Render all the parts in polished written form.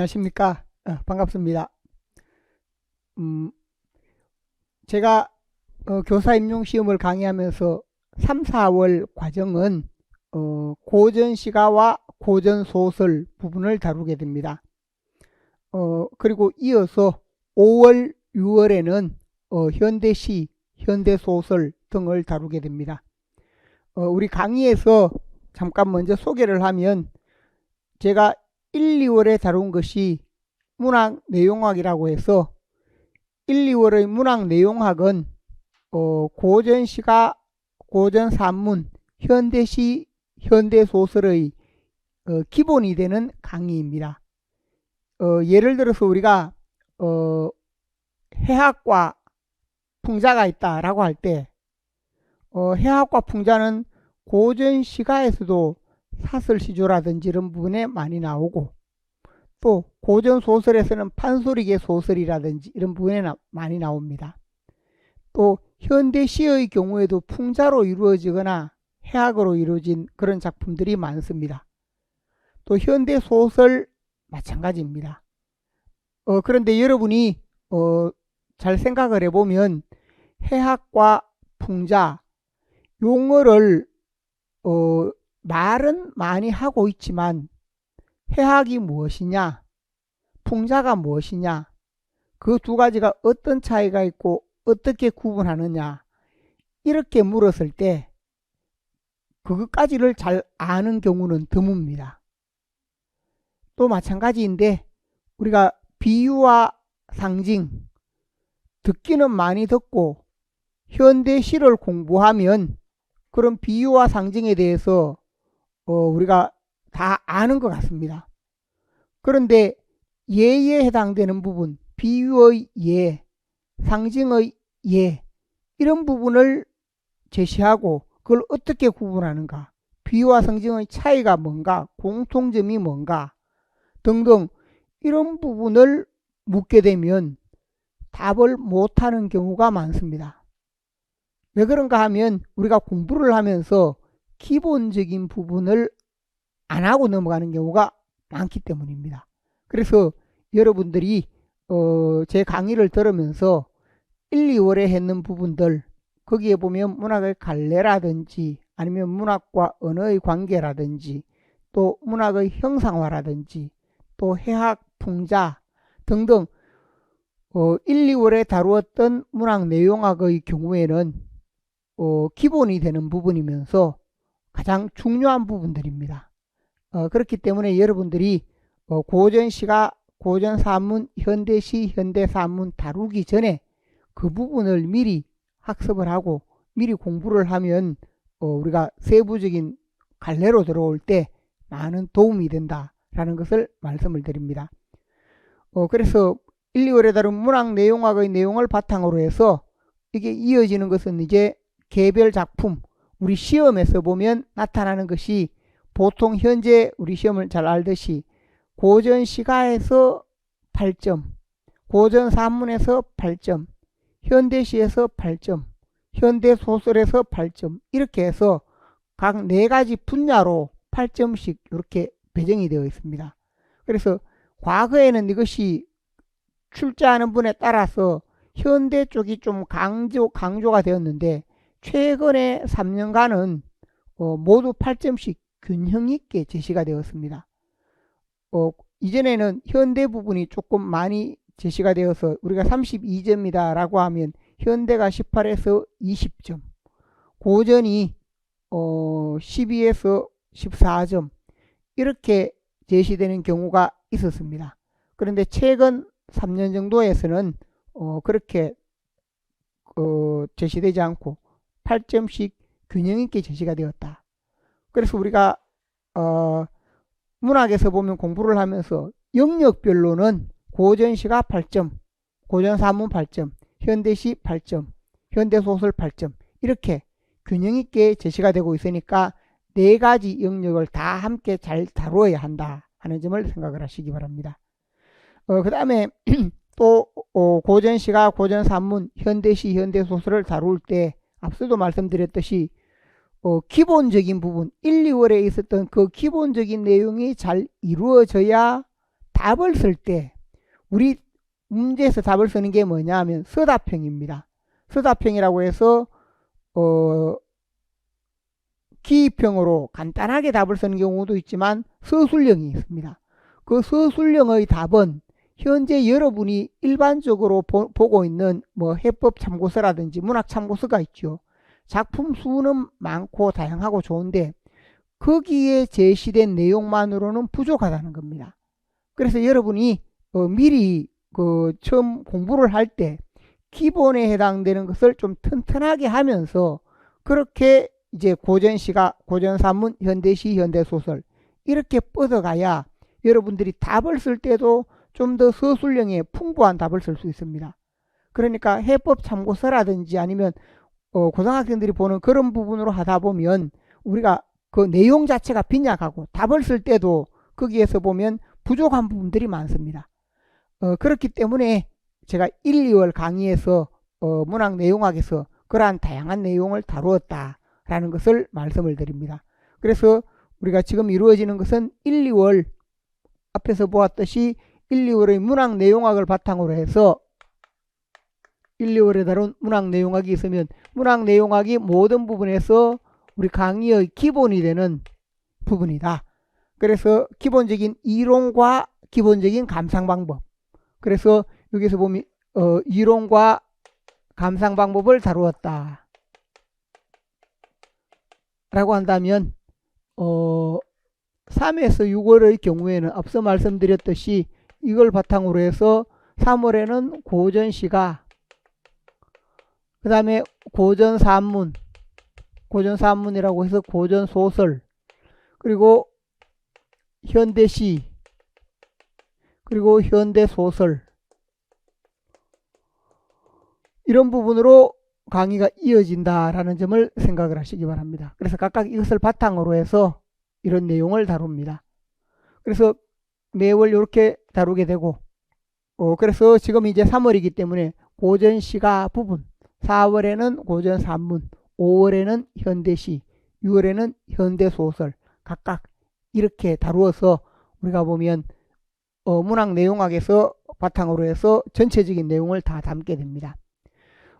안녕하십니까. 반갑습니다. 제가 교사 임용 시험을 강의하면서 3, 4월 과정은 고전 시가와 고전 소설 부분을 다루게 됩니다. 그리고 이어서 5월, 6월에는 현대시, 현대소설 등을 다루게 됩니다. 우리 강의에서 잠깐 먼저 소개를 하면, 제가 1, 2월에 다룬 것이 문학 내용학이라고 해서 1, 2월의 문학 내용학은 고전시가, 고전산문, 현대시, 현대소설의 기본이 되는 강의입니다. 예를 들어서 우리가 해학과 풍자가 있다라고 할 때, 해학과 풍자는 고전시가에서도 사설시조라든지 이런 부분에 많이 나오고, 또 고전소설에서는 판소리계 소설이라든지 이런 부분에 많이 나옵니다. 또 현대시의 경우에도 풍자로 이루어지거나 해학으로 이루어진 그런 작품들이 많습니다. 또 현대소설 마찬가지입니다. 그런데 여러분이 잘 생각을 해보면, 해학과 풍자 용어를 말은 많이 하고 있지만, 해학이 무엇이냐, 풍자가 무엇이냐, 그 두 가지가 어떤 차이가 있고 어떻게 구분하느냐, 이렇게 물었을 때 그것까지를 잘 아는 경우는 드뭅니다. 또 마찬가지인데, 우리가 비유와 상징, 듣기는 많이 듣고 현대시를 공부하면 그런 비유와 상징에 대해서 우리가 다 아는 것 같습니다. 그런데 예에 해당되는 부분, 비유의 예, 상징의 예, 이런 부분을 제시하고 그걸 어떻게 구분하는가, 비유와 상징의 차이가 뭔가, 공통점이 뭔가 등등 이런 부분을 묻게 되면 답을 못하는 경우가 많습니다. 왜 그런가 하면, 우리가 공부를 하면서 기본적인 부분을 안 하고 넘어가는 경우가 많기 때문입니다. 그래서 여러분들이 제 강의를 들으면서 1, 2월에 했는 부분들, 거기에 보면 문학의 갈래라든지 아니면 문학과 언어의 관계라든지 또 문학의 형상화라든지 또 해학, 풍자 등등 1, 2월에 다루었던 문학 내용학의 경우에는 기본이 되는 부분이면서 가장 중요한 부분들입니다. 그렇기 때문에 여러분들이 고전시가, 고전산문, 현대시, 현대산문 다루기 전에 그 부분을 미리 학습을 하고 미리 공부를 하면 우리가 세부적인 갈래로 들어올 때 많은 도움이 된다라는 것을 말씀을 드립니다. 그래서 1, 2월에 다룬 문학 내용학의 내용을 바탕으로 해서 이게 이어지는 것은 이제 개별 작품, 우리 시험에서 보면 나타나는 것이, 보통 현재 우리 시험을 잘 알듯이 고전시가에서 8점, 고전산문에서 8점, 현대시에서 8점, 현대소설에서 8점, 이렇게 해서 각 4가지 분야로 8점씩 이렇게 배정이 되어 있습니다. 그래서 과거에는 이것이 출제하는 분에 따라서 현대 쪽이 좀 강조가 되었는데, 최근에 3년간은 모두 8점씩 균형 있게 제시가 되었습니다. 이전에는 현대 부분이 조금 많이 제시가 되어서 우리가 32점이다 라고 하면 현대가 18에서 20점, 고전이 12에서 14점 이렇게 제시되는 경우가 있었습니다. 그런데 최근 3년 정도에서는 그렇게 제시되지 않고 8점씩 균형 있게 제시가 되었다. 그래서 우리가 문학에서 보면 공부를 하면서 영역별로는 고전시가 8점, 고전산문 8점, 현대시 8점, 현대소설 8점 이렇게 균형 있게 제시가 되고 있으니까 4가지 영역을 다 함께 잘 다루어야 한다 하는 점을 생각을 하시기 바랍니다. 그 다음에 또 고전시가, 고전산문, 현대시, 현대소설을 다룰 때 앞서도 말씀드렸듯이 기본적인 부분, 1, 2월에 있었던 그 기본적인 내용이 잘 이루어져야 답을 쓸 때 우리 문제에서 답을 쓰는 게 뭐냐 하면 서답형입니다. 서답형이라고 해서 기입형으로 간단하게 답을 쓰는 경우도 있지만 서술형이 있습니다. 그 서술형의 답은 현재 여러분이 일반적으로 보고 있는 뭐 해법 참고서라든지 문학 참고서가 있죠. 작품 수는 많고 다양하고 좋은데 거기에 제시된 내용만으로는 부족하다는 겁니다. 그래서 여러분이 미리 처음 공부를 할 때 기본에 해당되는 것을 좀 튼튼하게 하면서 그렇게 이제 고전시가, 고전산문, 현대시, 현대소설 이렇게 뻗어가야 여러분들이 답을 쓸 때도 좀 더 서술형의 풍부한 답을 쓸 수 있습니다. 그러니까 해법 참고서라든지 아니면 고등학생들이 보는 그런 부분으로 하다 보면 우리가 그 내용 자체가 빈약하고 답을 쓸 때도 거기에서 보면 부족한 부분들이 많습니다. 그렇기 때문에 제가 1, 2월 강의에서 문학 내용학에서 그러한 다양한 내용을 다루었다라는 것을 말씀을 드립니다. 그래서 우리가 지금 이루어지는 것은 1, 2월 앞에서 보았듯이 1, 2월의 문학 내용학을 바탕으로 해서 1, 2월에 다룬 문학 내용학이 있으면 문학 내용학이 모든 부분에서 우리 강의의 기본이 되는 부분이다. 그래서 기본적인 이론과 기본적인 감상 방법. 그래서 여기서 보면 이론과 감상 방법을 다루었다. 라고 한다면 3에서 6월의 경우에는 앞서 말씀드렸듯이 이걸 바탕으로 해서 3월에는 고전시가, 그 다음에 고전산문, 고전산문이라고 해서 고전소설, 그리고 현대시, 그리고 현대소설, 이런 부분으로 강의가 이어진다라는 점을 생각을 하시기 바랍니다. 그래서 각각 이것을 바탕으로 해서 이런 내용을 다룹니다. 그래서 매월 이렇게 다루게 되고 그래서 지금 이제 3월이기 때문에 고전시가 부분, 4월에는 고전산문, 5월에는 현대시, 6월에는 현대소설 각각 이렇게 다루어서 우리가 보면 문학 내용학에서 바탕으로 해서 전체적인 내용을 다 담게 됩니다.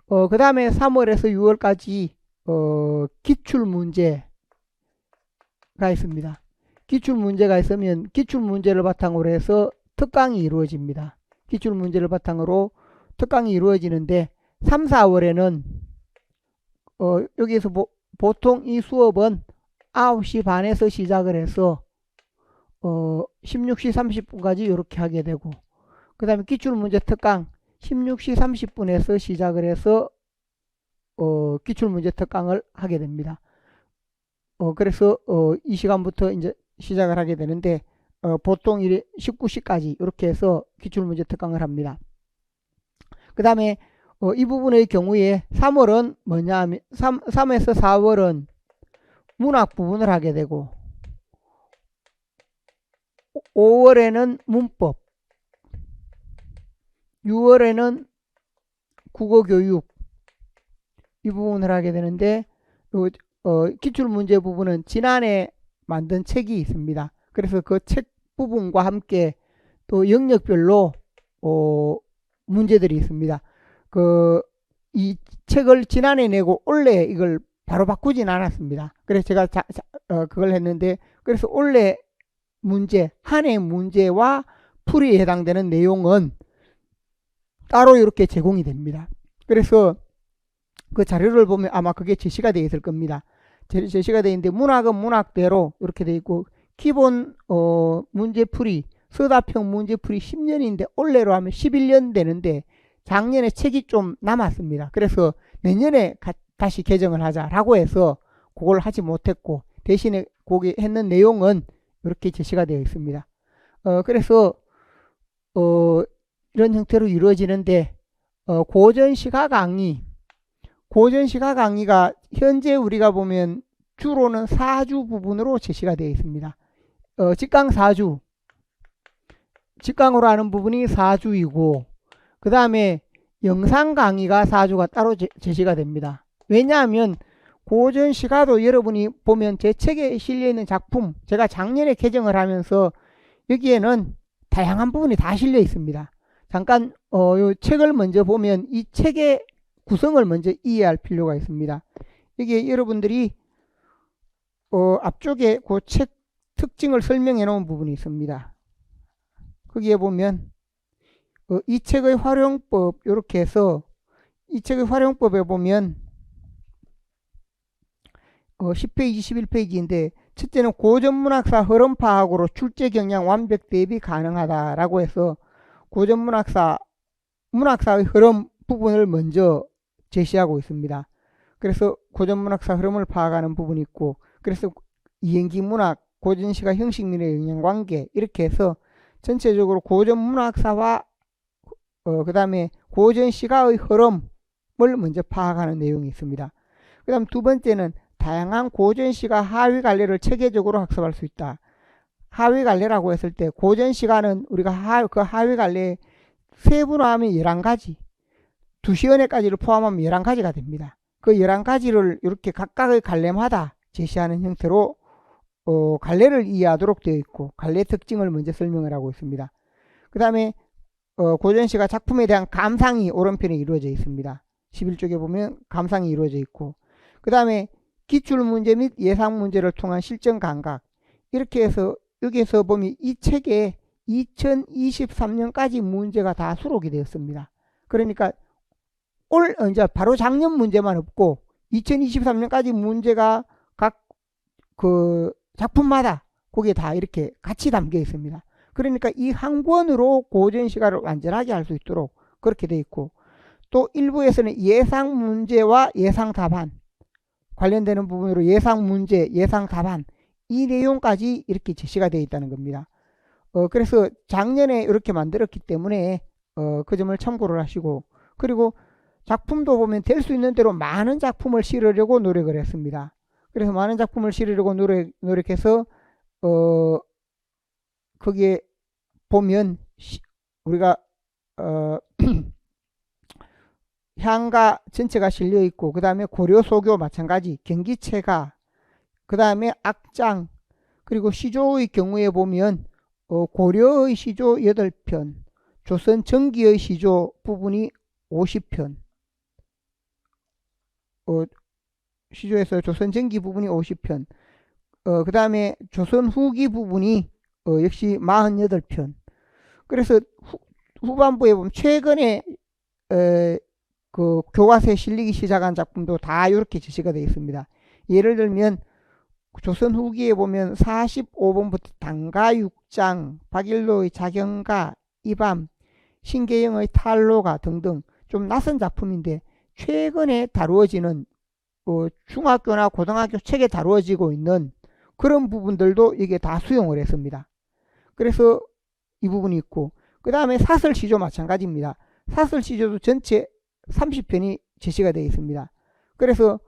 그 다음에 3월에서 6월까지 기출문제가 있습니다. 기출문제가 있으면 기출문제를 바탕으로 해서 특강이 이루어집니다. 기출문제를 바탕으로 특강이 이루어지는데 3, 4월에는 여기에서 보통 이 수업은 9시 반에서 시작을 해서 16시 30분까지 이렇게 하게 되고 그 다음에 기출문제 특강 16시 30분에서 시작을 해서 기출문제 특강을 하게 됩니다. 그래서 이 시간부터 이제 시작을 하게 되는데 보통 19시까지 이렇게 해서 기출문제 특강을 합니다. 그 다음에 이 부분의 경우에 3월은 뭐냐 하면 3에서 4월은 문학 부분을 하게 되고 5월에는 문법, 6월에는 국어교육 이 부분을 하게 되는데 기출문제 부분은 지난해 만든 책이 있습니다. 그래서 그 책 부분과 함께 또 영역별로 문제들이 있습니다. 이 책을 지난해 내고 올해 이걸 바로 바꾸진 않았습니다. 그래서 제가 그걸 했는데 그래서 올해 문제, 한 해 문제와 풀이에 해당되는 내용은 따로 이렇게 제공이 됩니다. 그래서 그 자료를 보면 아마 그게 제시가 되어 있을 겁니다. 제시가 되어 있는데 문학은 문학대로 이렇게 되어 있고 기본 문제풀이, 서답형 문제풀이 10년인데 올해로 하면 11년 되는데 작년에 책이 좀 남았습니다. 그래서 내년에 다시 개정을 하자라고 해서 그걸 하지 못했고 대신에 거기 했는 내용은 이렇게 제시가 되어 있습니다. 그래서 이런 형태로 이루어지는데 고전시가 강의가 현재 우리가 보면 주로는 4주 부분으로 제시가 되어 있습니다. 직강 4주, 직강으로 하는 부분이 4주이고 그 다음에 영상 강의가 4주가 따로 제시가 됩니다. 왜냐하면 고전시가도 여러분이 보면 제 책에 실려있는 작품 제가 작년에 개정을 하면서 여기에는 다양한 부분이 다 실려 있습니다. 잠깐 요 책을 먼저 보면 이 책의 구성을 먼저 이해할 필요가 있습니다. 이게 여러분들이 앞쪽에 그 책 특징을 설명해 놓은 부분이 있습니다. 거기에 보면 이 책의 활용법 이렇게 해서 이 책의 활용법에 보면 10페이지 11페이지인데 첫째는 고전문학사 흐름 파악으로 출제 경향 완벽 대비 가능하다라고 해서 문학사의 흐름 부분을 먼저 제시하고 있습니다. 그래서 고전문학사 흐름을 파악하는 부분이 있고, 그래서 이행기 문학, 고전시가 형식민의 영향관계 이렇게 해서 전체적으로 고전문학사와 그 다음에 고전시가의 흐름을 먼저 파악하는 내용이 있습니다. 그 다음 두 번째는 다양한 고전시가 하위갈래를 체계적으로 학습할 수 있다. 하위갈래라고 했을 때 고전시가는 우리가 그 하위갈래에 세분화하면 11가지, 두시연회까지를 포함하면 11가지가 됩니다. 그 11가지를 이렇게 각각의 갈래마다 제시하는 형태로 갈래를 이해하도록 되어 있고, 갈래 특징을 먼저 설명을 하고 있습니다. 그 다음에 고전시가 작품에 대한 감상이 오른편에 이루어져 있습니다. 11쪽에 보면 감상이 이루어져 있고, 그 다음에 기출문제 및 예상문제를 통한 실전 감각, 이렇게 해서 여기에서 보면 이 책에 2023년까지 문제가 다 수록이 되었습니다. 그러니까 이제 바로 작년 문제만 없고 2023년까지 문제가 각 그 작품마다 거기에 다 이렇게 같이 담겨 있습니다. 그러니까 이 한 권으로 고전시가를 완전하게 할 수 있도록 그렇게 되어 있고, 또 일부에서는 예상 문제와 예상 답안 관련되는 부분으로 예상 문제, 예상 답안 이 내용까지 이렇게 제시가 되어 있다는 겁니다. 그래서 작년에 이렇게 만들었기 때문에 그 점을 참고를 하시고, 그리고 작품도 보면 될 수 있는 대로 많은 작품을 실으려고 노력을 했습니다. 그래서 많은 작품을 실으려고 노력해서 거기에 보면 우리가 향가 전체가 실려 있고, 그 다음에 고려소교 마찬가지, 경기체가, 그 다음에 악장, 그리고 시조의 경우에 보면 고려의 시조 8편, 조선 전기의 시조 부분이 50편, 시조에서 조선 전기 부분이 50편, 그 다음에 조선 후기 부분이 역시 48편. 그래서 후반부에 보면 최근에 그 교과서에 실리기 시작한 작품도 다 이렇게 제시가 되어 있습니다. 예를 들면 조선 후기에 보면 45번부터 당가 6장, 박일로의 자경가, 이밤, 신계영의 탈로가 등등 좀 낯선 작품인데 최근에 다루어지는 중학교나 고등학교 책에 다루어지고 있는 그런 부분들도 이게 다 수용을 했습니다. 그래서 이 부분이 있고, 그 다음에 사설시조 마찬가지입니다. 사설시조도 전체 30편이 제시가 되어 있습니다. 그래서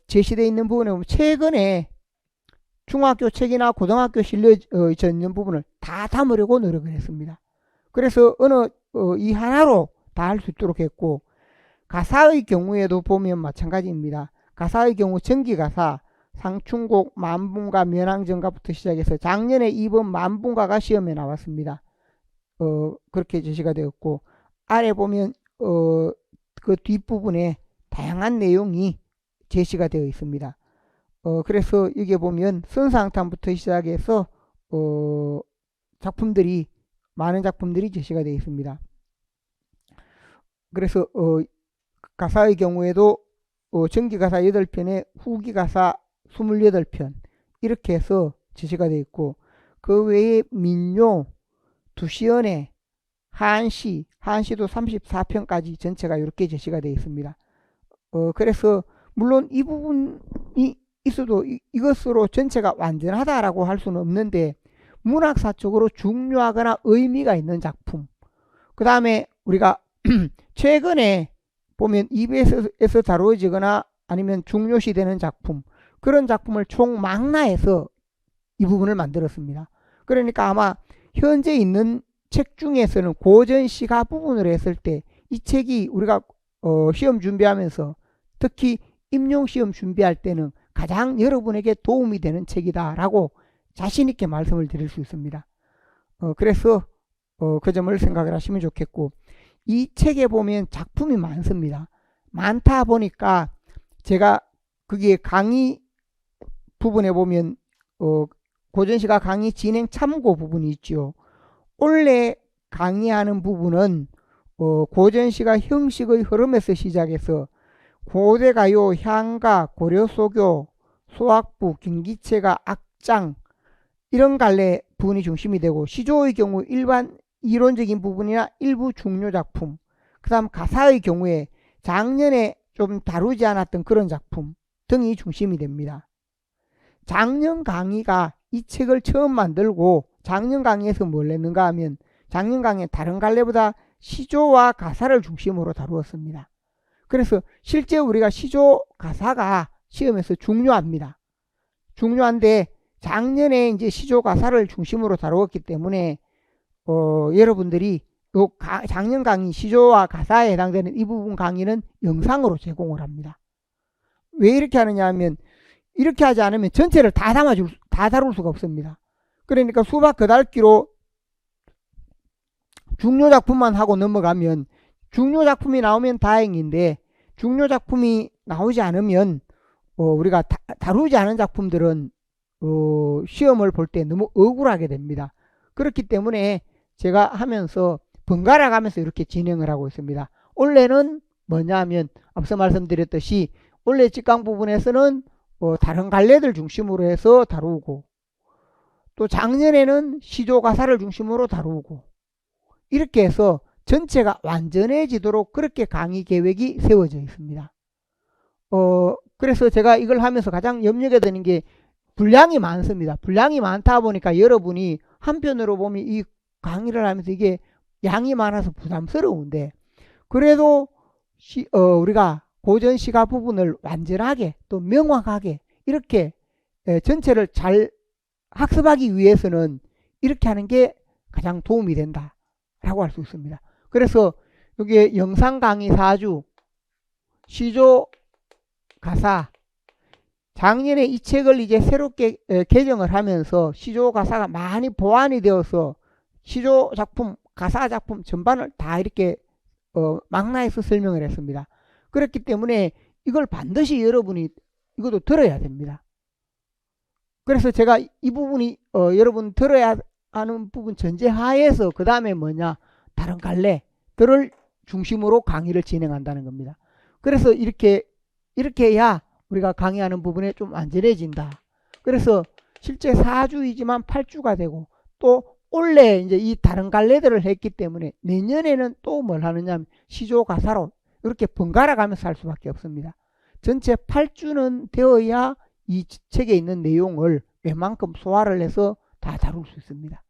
제시되어 있는 부분에 보면 최근에 중학교 책이나 고등학교 실려져 있는 부분을 다 담으려고 노력을 했습니다. 그래서 이 하나로 다 할 수 있도록 했고, 가사의 경우에도 보면 마찬가지입니다. 가사의 경우 전기가사, 상충곡, 만분가, 면왕정가부터 시작해서 작년에 이번 만분가가 시험에 나왔습니다. 그렇게 제시가 되었고, 아래 보면 그 뒷부분에 다양한 내용이 제시가 되어 있습니다. 그래서 여기에 보면 선상탄부터 시작해서 많은 작품들이 제시가 되어 있습니다. 그래서 가사의 경우에도 전기가사 8편에 후기가사 28편 이렇게 해서 제시가 되어 있고, 그 외에 민요, 두시연회, 한시도 34편까지 전체가 이렇게 제시가 되어 있습니다. 그래서 물론 이 부분이 있어도 이것으로 전체가 완전하다라고 할 수는 없는데, 문학사적으로 중요하거나 의미가 있는 작품, 그 다음에 우리가 최근에 보면 EBS에서 다루어지거나 아니면 중요시되는 작품, 그런 작품을 총망라해서 이 부분을 만들었습니다. 그러니까 아마 현재 있는 책 중에서는 고전시가 부분으로 했을 때 이 책이 우리가 시험 준비하면서 특히 임용시험 준비할 때는 가장 여러분에게 도움이 되는 책이다 라고 자신있게 말씀을 드릴 수 있습니다. 그래서 그 점을 생각을 하시면 좋겠고, 이 책에 보면 작품이 많습니다. 많다 보니까 제가 거기에 강의 부분에 보면 고전시가 강의 진행 참고 부분이 있죠. 원래 강의하는 부분은 고전시가 형식의 흐름에서 시작해서 고대가요, 향가, 고려소교, 소학부, 김기체가 악장 이런 갈래 부분이 중심이 되고, 시조의 경우 일반 이론적인 부분이나 일부 중요 작품, 그 다음 가사의 경우에 작년에 좀 다루지 않았던 그런 작품 등이 중심이 됩니다. 작년 강의가 이 책을 처음 만들고 작년 강의에서 뭘 했는가 하면, 작년 강의에 다른 갈래보다 시조와 가사를 중심으로 다루었습니다. 그래서 실제 우리가 시조 가사가 시험에서 중요합니다. 중요한데 작년에 이제 시조 가사를 중심으로 다루었기 때문에 여러분들이 작년 강의 시조와 가사에 해당되는 이 부분 강의는 영상으로 제공을 합니다. 왜 이렇게 하느냐 하면, 이렇게 하지 않으면 전체를 다 다룰 수가 없습니다. 그러니까 수박 그달기로 중요 작품만 하고 넘어가면, 중요 작품이 나오면 다행인데 중요 작품이 나오지 않으면 우리가 다루지 않은 작품들은 시험을 볼 때 너무 억울하게 됩니다. 그렇기 때문에 제가 하면서 번갈아 가면서 이렇게 진행을 하고 있습니다. 원래는 뭐냐 하면, 앞서 말씀드렸듯이 원래 직강 부분에서는 다른 갈래들 중심으로 해서 다루고, 또 작년에는 시조 가사를 중심으로 다루고, 이렇게 해서 전체가 완전해지도록 그렇게 강의 계획이 세워져 있습니다. 그래서 제가 이걸 하면서 가장 염려가 되는 게 분량이 많습니다. 분량이 많다 보니까 여러분이 한편으로 보면 이 강의를 하면서 이게 양이 많아서 부담스러운데, 그래도 우리가 고전시가 부분을 완전하게 또 명확하게 이렇게 전체를 잘 학습하기 위해서는 이렇게 하는 게 가장 도움이 된다 라고 할 수 있습니다. 그래서 여기에 영상 강의 4주, 시조 가사, 작년에 이 책을 이제 새롭게 개정을 하면서 시조 가사가 많이 보완이 되어서 시조 작품, 가사 작품 전반을 다 이렇게 망라해서 설명을 했습니다. 그렇기 때문에 이걸 반드시 여러분이 이것도 들어야 됩니다. 그래서 제가 이 부분이 여러분 들어야 하는 부분 전제하에서 그 다음에 뭐냐, 다른 갈래들을 중심으로 강의를 진행한다는 겁니다. 그래서 이렇게 해야 우리가 강의하는 부분에 좀 안전해진다. 그래서 실제 4주이지만 8주가 되고, 또 올해 이제 이 다른 갈래들을 했기 때문에 내년에는 또 뭘 하느냐 하면 시조 가사로 이렇게 번갈아 가면서 할 수밖에 없습니다. 전체 8주는 되어야 이 책에 있는 내용을 웬만큼 소화를 해서 다 다룰 수 있습니다.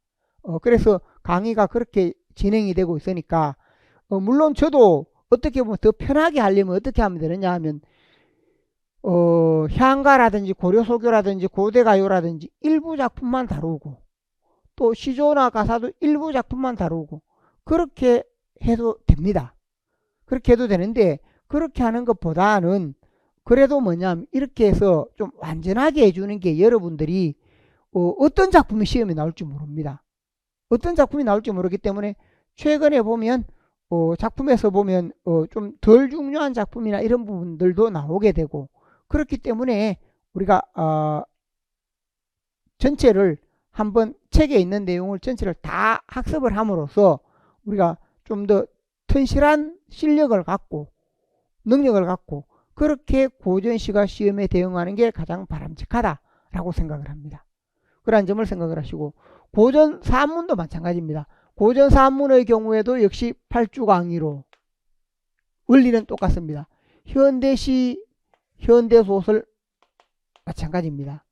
그래서 강의가 그렇게 진행이 되고 있으니까 물론 저도 어떻게 보면 더 편하게 하려면 어떻게 하면 되느냐 하면 향가라든지 고려소교라든지 고대가요라든지 일부 작품만 다루고, 또 시조나 가사도 일부 작품만 다루고, 그렇게 해도 됩니다. 그렇게 해도 되는데, 그렇게 하는 것보다는 그래도 뭐냐면 이렇게 해서 좀 완전하게 해주는 게, 여러분들이 어떤 작품이 시험에 나올지 모릅니다. 어떤 작품이 나올지 모르기 때문에 최근에 보면 작품에서 보면 좀 덜 중요한 작품이나 이런 부분들도 나오게 되고, 그렇기 때문에 우리가 전체를 한번 책에 있는 내용을 전체를 다 학습을 함으로써 우리가 좀 더 튼실한 실력을 갖고 능력을 갖고 그렇게 고전시가 시험에 대응하는 게 가장 바람직하다라고 생각을 합니다. 그런 점을 생각을 하시고, 고전 산문도 마찬가지입니다. 고전 산문의 경우에도 역시 8주 강의로 원리는 똑같습니다. 현대시, 현대소설 마찬가지입니다.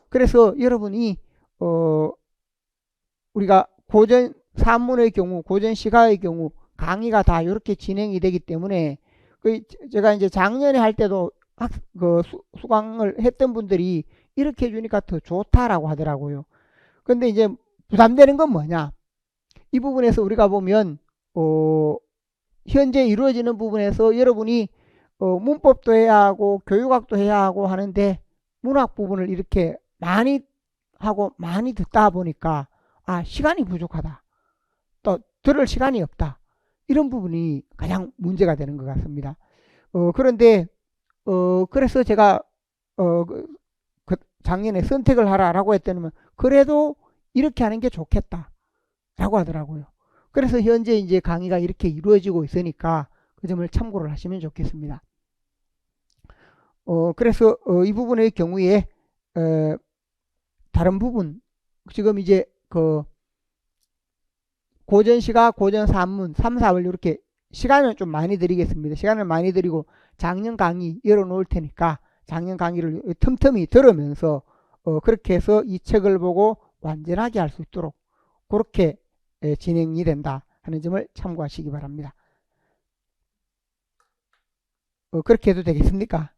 그래서 여러분이 우리가 고전 산문의 경우, 고전 시가의 경우 강의가 다 이렇게 진행이 되기 때문에, 제가 이제 작년에 할 때도 수강을 했던 분들이 이렇게 해주니까 더 좋다라고 하더라고요. 근데 이제 부담되는 건 뭐냐, 이 부분에서 우리가 보면 현재 이루어지는 부분에서 여러분이 문법도 해야 하고 교육학도 해야 하고 하는데, 문학 부분을 이렇게 많이 하고 많이 듣다 보니까 아, 시간이 부족하다. 또 들을 시간이 없다. 이런 부분이 가장 문제가 되는 것 같습니다. 그런데 그래서 제가 그 작년에 선택을 하라라고 했더니 그래도 이렇게 하는 게 좋겠다라고 하더라고요. 그래서 현재 이제 강의가 이렇게 이루어지고 있으니까 그 점을 참고를 하시면 좋겠습니다. 그래서 이 부분의 경우에 다른 부분 지금 이제 그 고전시가 고전 산문 3, 4월 이렇게 시간을 좀 많이 드리겠습니다. 시간을 많이 드리고 작년 강의 열어놓을 테니까 작년 강의를 틈틈이 들으면서 그렇게 해서 이 책을 보고 완전하게 할 수 있도록 그렇게 진행이 된다 하는 점을 참고하시기 바랍니다. 그렇게 해도 되겠습니까?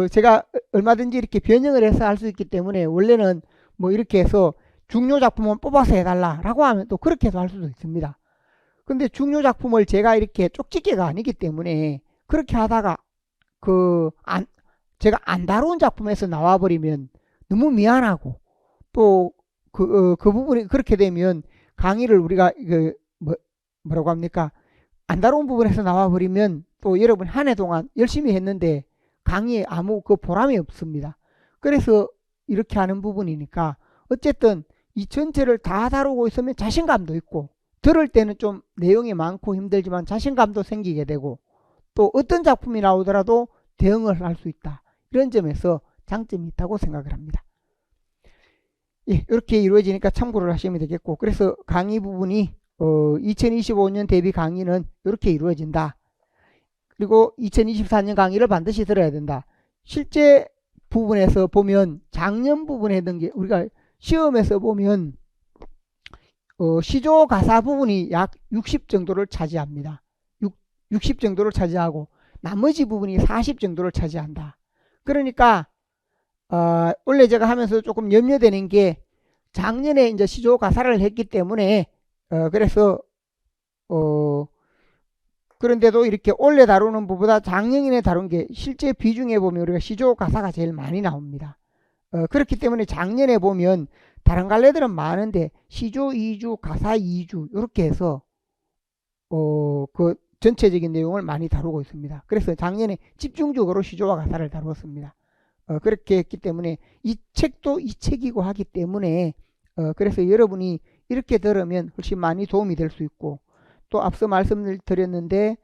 제가 얼마든지 이렇게 변형을 해서 할 수 있기 때문에 원래는 뭐 이렇게 해서 중요 작품은 뽑아서 해달라라고 하면 또 그렇게 해서 할 수도 있습니다. 근데 중요 작품을 제가 이렇게 쪽집게가 아니기 때문에 그렇게 하다가 제가 안 다룬 작품에서 나와버리면 너무 미안하고 또 그 부분이 그렇게 되면 강의를 우리가 뭐라고 합니까? 안 다룬 부분에서 나와버리면 또 여러분 한 해 동안 열심히 했는데 강의에 아무 그 보람이 없습니다. 그래서 이렇게 하는 부분이니까 어쨌든 이 전체를 다 다루고 있으면 자신감도 있고 들을 때는 좀 내용이 많고 힘들지만 자신감도 생기게 되고 또 어떤 작품이 나오더라도 대응을 할 수 있다. 이런 점에서 장점이 있다고 생각을 합니다. 예, 이렇게 이루어지니까 참고를 하시면 되겠고 그래서 강의 부분이 2025년 대비 강의는 이렇게 이루어진다. 그리고 2024년 강의를 반드시 들어야 된다. 실제 부분에서 보면 작년 부분에 했던 게 우리가 시험에서 보면 시조 가사 부분이 약 60 정도를 차지합니다. 60 정도를 차지하고 나머지 부분이 40 정도를 차지한다. 그러니까 원래 제가 하면서 조금 염려되는 게 작년에 이제 시조 가사를 했기 때문에 그래서 그런데도 이렇게 올해 다루는 부분보다 작년에 다룬 게 실제 비중에 보면 우리가 시조 가사가 제일 많이 나옵니다. 그렇기 때문에 작년에 보면 다른 갈래들은 많은데 시조 2주, 가사 2주 이렇게 해서 그 전체적인 내용을 많이 다루고 있습니다. 그래서 작년에 집중적으로 시조와 가사를 다루었습니다. 그렇게 했기 때문에 이 책도 이 책이고 하기 때문에 그래서 여러분이 이렇게 들으면 훨씬 많이 도움이 될 수 있고 또 앞서 말씀을 드렸는데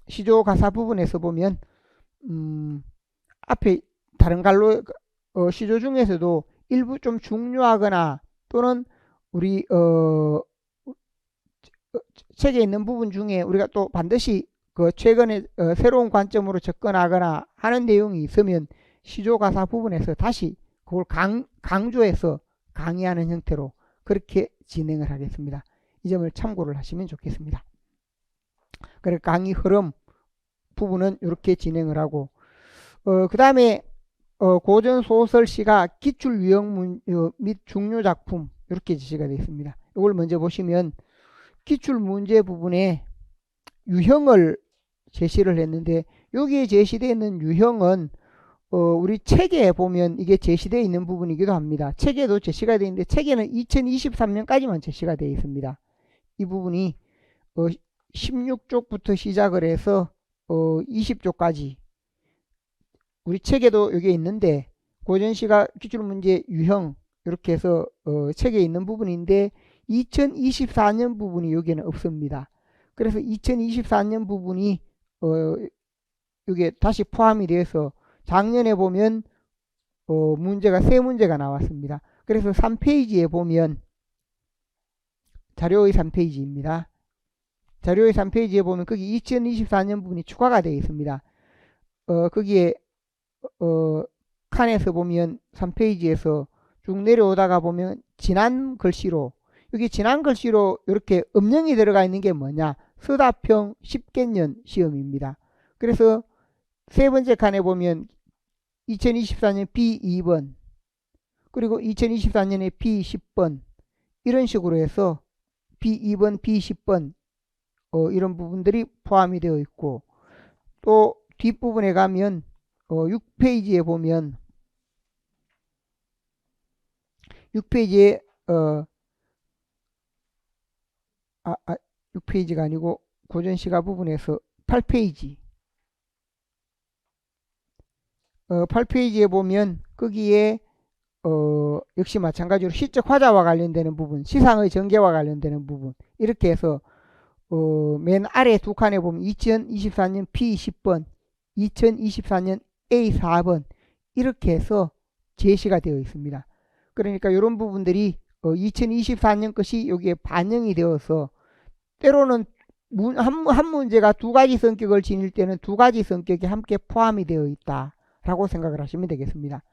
시조 가사 부분에서 보면 앞에 다른 갈로 시조 중에서도 일부 좀 중요하거나 또는 우리 책에 있는 부분 중에 우리가 또 반드시 그 최근에 새로운 관점으로 접근하거나 하는 내용이 있으면 시조 가사 부분에서 다시 그걸 강조해서 강의하는 형태로 그렇게 진행을 하겠습니다. 이 점을 참고를 하시면 좋겠습니다. 그래서 강의 흐름 부분은 이렇게 진행을 하고 그 다음에 고전 소설 시가 기출 유형 및 중요 작품 이렇게 지시가 되어 있습니다. 이걸 먼저 보시면 기출 문제 부분에 유형을 제시를 했는데 여기에 제시되어 있는 유형은 우리 책에 보면 이게 제시되어 있는 부분이기도 합니다. 책에도 제시가 되어 있는데 책에는 2023년까지만 제시가 되어 있습니다. 이 부분이 16쪽부터 시작을 해서 20쪽까지 우리 책에도 여기 있는데 고전시가 기출문제 유형 이렇게 해서 책에 있는 부분인데 2024년 부분이 여기는 없습니다. 그래서 2024년 부분이 여기에 다시 포함이 되어서 작년에 보면 문제가 3문제가 나왔습니다. 그래서 3페이지에 보면 자료의 3페이지입니다. 자료의 3페이지에 보면 거기 2024년 부분이 추가가 되어 있습니다. 거기에 칸에서 보면 3페이지에서 쭉 내려오다가 보면 지난 글씨로 여기 지난 글씨로 이렇게 음영이 들어가 있는 게 뭐냐 서다평 10개년 시험입니다. 그래서 세 번째 칸에 보면 2024년 B2번 그리고 2024년에 B10번 이런 식으로 해서 B2번, B10번 이런 부분들이 포함이 되어 있고 또 뒷부분에 가면 6페이지에 보면 6페이지에 6페이지가 아니고 고전시가 부분에서 8페이지 8페이지에 보면 거기에 역시 마찬가지로 시적 화자와 관련되는 부분, 시상의 전개와 관련되는 부분 이렇게 해서 맨 아래 두 칸에 보면 2024년 P20번, 2024년 A4번 이렇게 해서 제시가 되어 있습니다. 그러니까 이런 부분들이 2024년 것이 여기에 반영이 되어서 때로는 한 문제가 두 가지 성격을 지닐 때는 두 가지 성격이 함께 포함이 되어 있다라고 생각을 하시면 되겠습니다.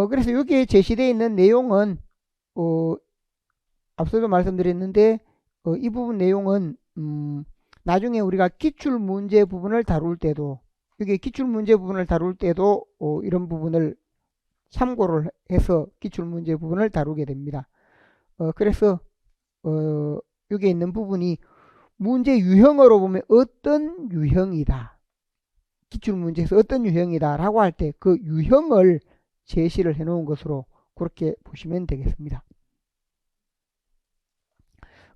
그래서 여기에 제시되어 있는 내용은 앞서도 말씀드렸는데 이 부분 내용은 나중에 우리가 기출문제 부분을 다룰 때도 여기 기출문제 부분을 다룰 때도 이런 부분을 참고를 해서 기출문제 부분을 다루게 됩니다. 그래서 여기 있는 부분이 문제 유형으로 보면 어떤 유형이다, 기출문제에서 어떤 유형이다 라고 할 때 그 유형을 제시를 해 놓은 것으로 그렇게 보시면 되겠습니다.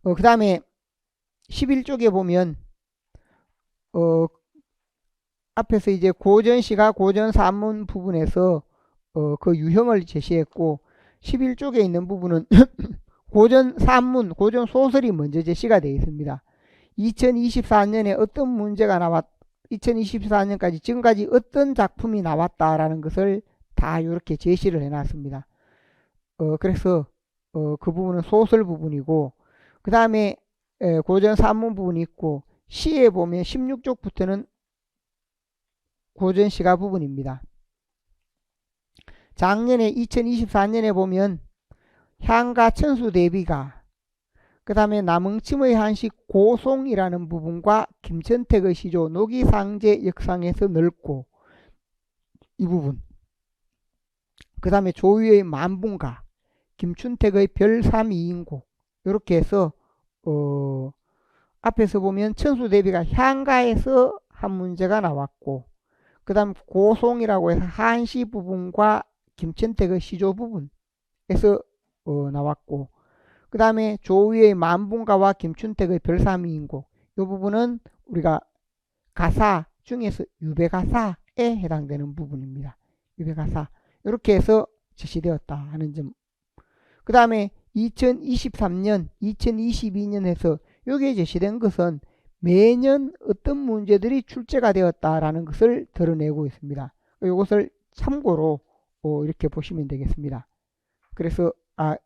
그 다음에 11쪽에 보면 앞에서 이제 고전시가 고전산문 부분에서 그 유형을 제시했고 11쪽에 있는 부분은 고전산문, 고전소설이 먼저 제시가 되어 있습니다. 2024년에 어떤 문제가 2024년까지 지금까지 어떤 작품이 나왔다라는 것을 다 이렇게 제시를 해놨습니다. 그래서 그 부분은 소설 부분이고 그 다음에 고전산문 부분이 있고 시에 보면 16쪽부터는 고전시가 부분입니다. 작년에 2024년에 보면 향가 천수대비가 그 다음에 남흥침의 한식 고송이라는 부분과 김천택의 시조 노기상제 역상에서 넓고 이 부분 그 다음에 조유의 만분가 김춘택의 별삼이인곡 이렇게 해서 앞에서 보면 천수대비가 향가에서 한 문제가 나왔고 그 다음 고송이라고 해서 한시 부분과 김천택의 시조 부분에서 나왔고 그 다음에 조위의 만분가와 김춘택의 별삼이인곡 이 부분은 우리가 가사 중에서 유배가사에 해당되는 부분입니다. 유배가사 이렇게 해서 제시되었다 하는 점. 그 다음에 2023년 2022년 해서 여기에 제시된 것은 매년 어떤 문제들이 출제가 되었다라는 것을 드러내고 있습니다. 이것을 참고로 이렇게 보시면 되겠습니다. 그래서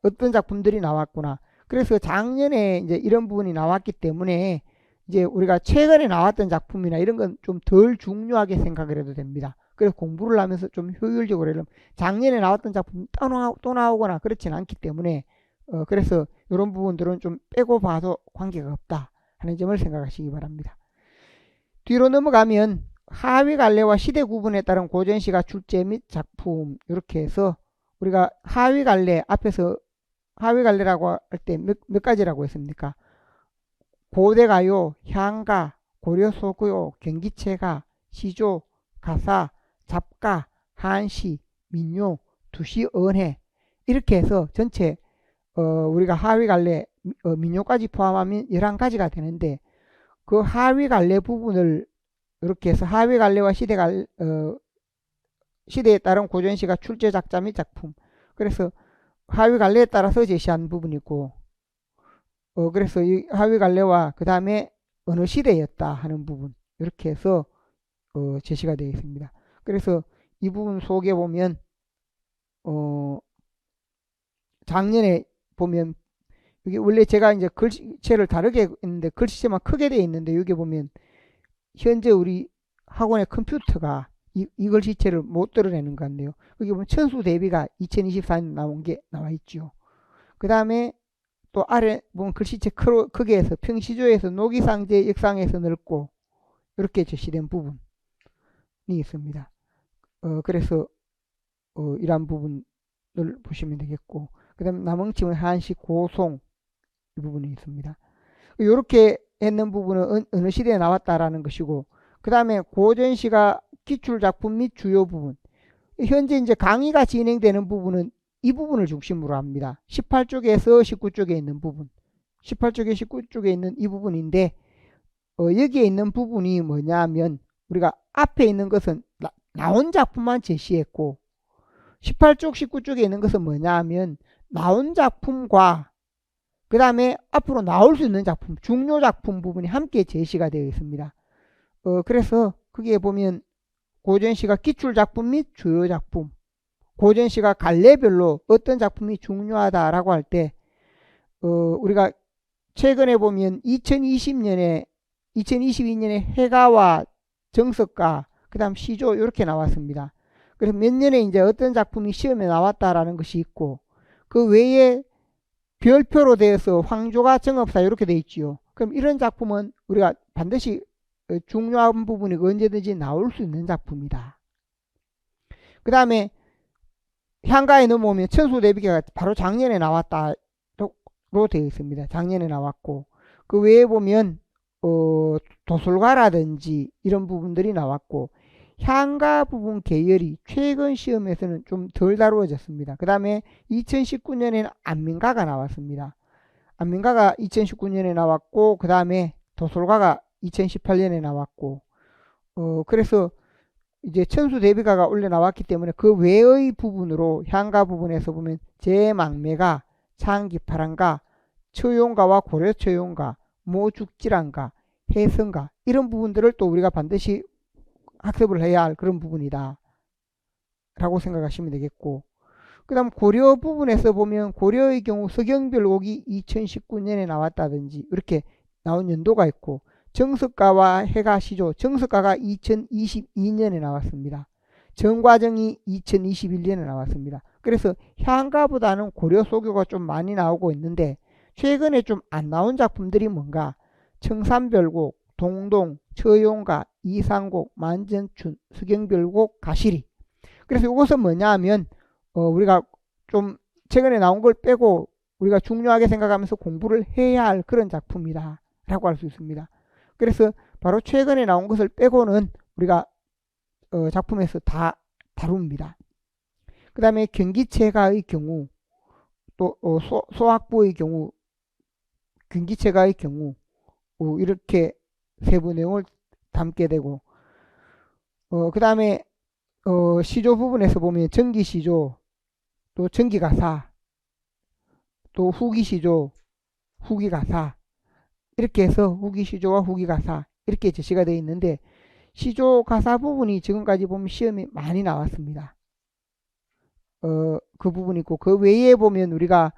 어떤 작품들이 나왔구나. 그래서 작년에 이제 이런 부분이 나왔기 때문에 이제 우리가 최근에 나왔던 작품이나 이런 건 좀 덜 중요하게 생각을 해도 됩니다. 그래서 공부를 하면서 좀 효율적으로 하려면 작년에 나왔던 작품이 또 나오거나 그렇지는 않기 때문에 그래서 이런 부분들은 좀 빼고 봐도 관계가 없다 하는 점을 생각하시기 바랍니다. 뒤로 넘어가면 하위 갈래와 시대 구분에 따른 고전시가 출제 및 작품 이렇게 해서 우리가 하위 갈래 앞에서 하위 갈래라고 할 때 몇 가지라고 했습니까? 고대가요, 향가, 고려소고요, 경기체가, 시조, 가사, 잡가, 한시, 민요, 두시, 언해 이렇게 해서 전체 우리가 하위 갈래 민요까지 포함하면 11가지가 되는데 그 하위 갈래 부분을 이렇게 해서 하위 갈래와 시대에 따른 고전시가 출제 작자 및 작품 그래서 하위 갈래에 따라서 제시한 부분이고 그래서 이 하위 갈래와 그 다음에 어느 시대였다 하는 부분 이렇게 해서 제시가 되어 있습니다. 그래서 이 부분 속에 보면 작년에 보면 여기 원래 제가 이제 글씨체를 다르게 했는데 글씨체만 크게 되어 있는데 여기 보면 현재 우리 학원의 컴퓨터가 이 글씨체를 못 드러내는 것 같네요. 여기 보면 천수대비가 2024년 나온 게 나와 있죠. 그 다음에 또 아래 보면 글씨체 크게 해서 평시조에서 노기상제 역상에서 넓고 이렇게 제시된 부분이 있습니다. 그래서 이러한 부분을 보시면 되겠고 그 다음에 남흥침의 한식 고송 이 부분이 있습니다. 이렇게 했는 부분은 어느 시대에 나왔다라는 것이고 그 다음에 고전시가 기출작품 및 주요 부분 현재 이제 강의가 진행되는 부분은 이 부분을 중심으로 합니다. 18쪽에서 19쪽에 있는 부분, 18쪽에 19쪽에 있는 이 부분인데 여기에 있는 부분이 뭐냐면 우리가 앞에 있는 것은 나온 작품만 제시했고 18쪽 19쪽에 있는 것은 뭐냐면 나온 작품과 그 다음에 앞으로 나올 수 있는 작품, 중요 작품 부분이 함께 제시가 되어 있습니다. 그래서 거기에 보면 고전시가 기출작품 및 주요 작품, 고전시가 갈래별로 어떤 작품이 중요하다라고 할 때 우리가 최근에 보면 2022년에 해가와 정석가 그 다음 시조 이렇게 나왔습니다. 그래서 몇 년에 이제 어떤 작품이 시험에 나왔다라는 것이 있고 그 외에 별표로 되어서 황조가 정업사 이렇게 돼 있지요. 그럼 이런 작품은 우리가 반드시 중요한 부분이 언제든지 나올 수 있는 작품이다. 그 다음에 향가에 넘어오면 천수대비계가 바로 작년에 나왔다로 되어 있습니다. 작년에 나왔고 그 외에 보면 도술가라든지 이런 부분들이 나왔고 향가 부분 계열이 최근 시험에서는 좀 덜 다루어졌습니다. 그 다음에 2019년에는 안민가가 나왔습니다. 안민가가 2019년에 나왔고 그 다음에 도술가가 2018년에 나왔고 그래서 이제 천수대비가가 원래 나왔기 때문에 그 외의 부분으로 향가 부분에서 보면 제망매가, 창기파랑가, 처용가와 고려처용가, 모죽질환가, 해성가 이런 부분들을 또 우리가 반드시 학습을 해야 할 그런 부분이다 라고 생각하시면 되겠고 그 다음 고려 부분에서 보면 고려의 경우 서경별곡이 2019년에 나왔다든지 이렇게 나온 연도가 있고 정석가와 해가시조, 정석가가 2022년에 나왔습니다. 정과정이 2021년에 나왔습니다. 그래서 향가보다는 고려 소교가 좀 많이 나오고 있는데 최근에 좀 안 나온 작품들이 뭔가 청산별곡, 동동, 처용가, 이상곡, 만전춘, 서경별곡, 가시리. 그래서 이것은 뭐냐 하면 우리가 좀 최근에 나온 걸 빼고 우리가 중요하게 생각하면서 공부를 해야 할 그런 작품이다 라고 할 수 있습니다. 그래서 바로 최근에 나온 것을 빼고는 우리가 작품에서 다 다룹니다. 그 다음에 경기체가의 경우 또 소학부의 경우 경기체가의 경우 이렇게 세부 내용을 담게 되고 그 다음에 시조 부분에서 보면 전기시조 또 전기가사 또 후기시조 후기가사 이렇게 해서 후기시조와 후기가사 이렇게 제시가 되어 있는데 시조가사 부분이 지금까지 보면 시험이 많이 나왔습니다. 그 부분이 있고 그 외에 보면 우리가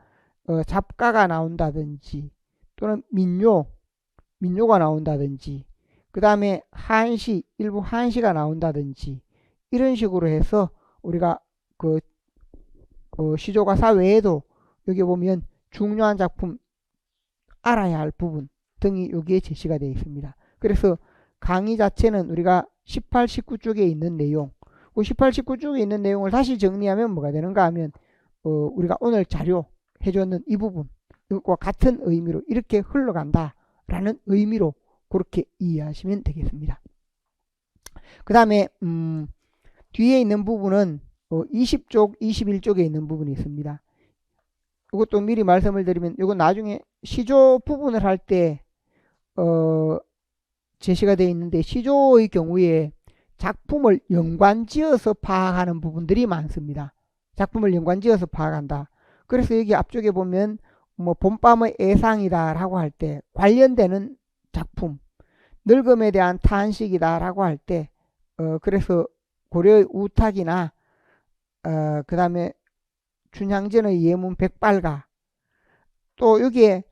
잡가가 나온다든지 또는 민요가 나온다든지 그 다음에 한시 일부 한시가 나온다든지 이런 식으로 해서 우리가 그 시조가사 외에도 여기 보면 중요한 작품 알아야 할 부분 등이 여기에 제시가 되어 있습니다. 그래서 강의 자체는 우리가 18, 19쪽에 있는 내용, 18, 19쪽에 있는 내용을 다시 정리하면 뭐가 되는가 하면 우리가 오늘 자료 해줬는 이 부분과 같은 의미로 이렇게 흘러간다 라는 의미로 그렇게 이해하시면 되겠습니다. 그 다음에 뒤에 있는 부분은 20쪽, 21쪽에 있는 부분이 있습니다. 이것도 미리 말씀을 드리면 이건 나중에 시조 부분을 할 때 제시가 되어 있는데 시조의 경우에 작품을 연관지어서 파악하는 부분들이 많습니다. 작품을 연관지어서 파악한다. 그래서 여기 앞쪽에 보면 뭐 봄밤의 애상이다 라고 할 때 관련되는 작품 늙음에 대한 탄식이다 라고 할 때 그래서 고려의 우탁이나 그 다음에 춘향전의 예문 백발가 또 여기에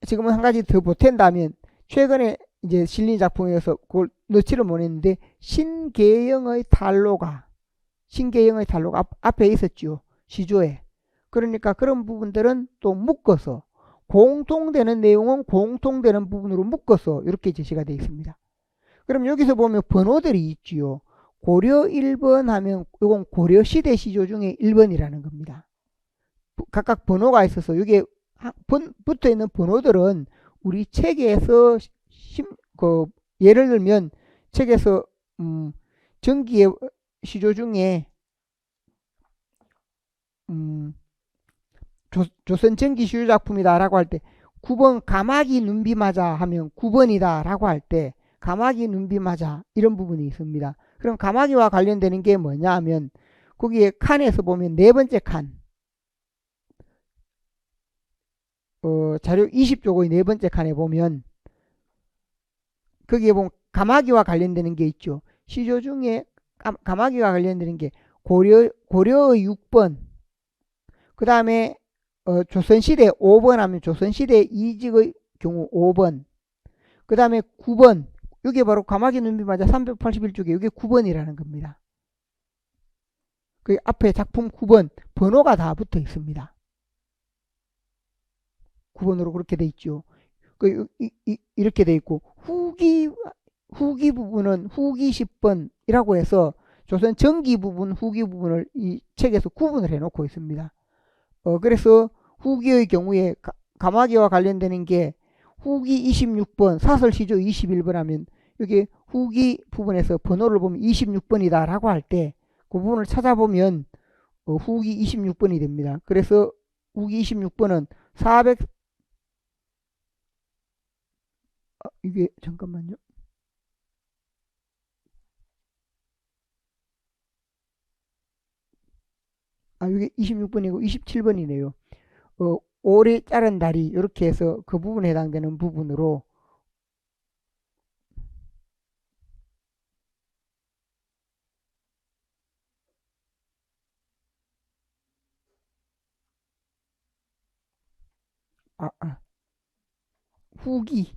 지금은 한 가지 더 보탠다면 최근에 이제 실린 작품이어서 그걸 넣지를 못했는데 신계영의 탈로가 앞에 있었죠. 시조에. 그러니까 그런 부분들은 또 묶어서 공통되는 내용은 공통되는 부분으로 묶어서 이렇게 제시가 되어 있습니다. 그럼 여기서 보면 번호들이 있지요. 고려 1번 하면 이건 고려시대 시조 중에 1번이라는 겁니다. 각각 번호가 있어서 여기에 붙어 있는 번호들은 우리 책에서 예를 들면 책에서 전기의 시조 중에 조선 전기 시조 작품이다 라고 할 때 9번 가마귀 눈비마자 하면 9번이다 라고 할 때 가마귀 눈비마자 이런 부분이 있습니다. 그럼 가마귀와 관련되는 게 뭐냐 하면 거기에 칸에서 보면 네 번째 칸 자료 20조고의 네 번째 칸에 보면 거기에 보면 가마귀와 관련되는 게 있죠. 시조 중에 가마귀와 관련되는 게 고려의 6번, 그 다음에 조선시대 5번 하면 조선시대 이직의 경우 5번, 그 다음에 9번, 이게 바로 가마귀 눈비마자 381쪽에 이게 9번이라는 겁니다. 그 앞에 작품 9번 번호가 다 붙어 있습니다. 9번으로 그렇게 돼 있죠. 이렇게 돼 있고 후기 부분은 후기 10번이라고 해서 조선 전기 부분, 후기 부분을 이 책에서 구분을 해놓고 있습니다. 그래서 후기의 경우에 가마귀와 관련되는 게 후기 26번, 사설시조 21번 하면 여기 후기 부분에서 번호를 보면 26번이다 라고 할 때 그 부분을 찾아보면 후기 26번이 됩니다. 그래서 후기 26번은 400 이게 잠깐만요. 이게 26번이고 27번이네요. 오래 자른 다리 이렇게 해서 그 부분에 해당되는 부분으로 후기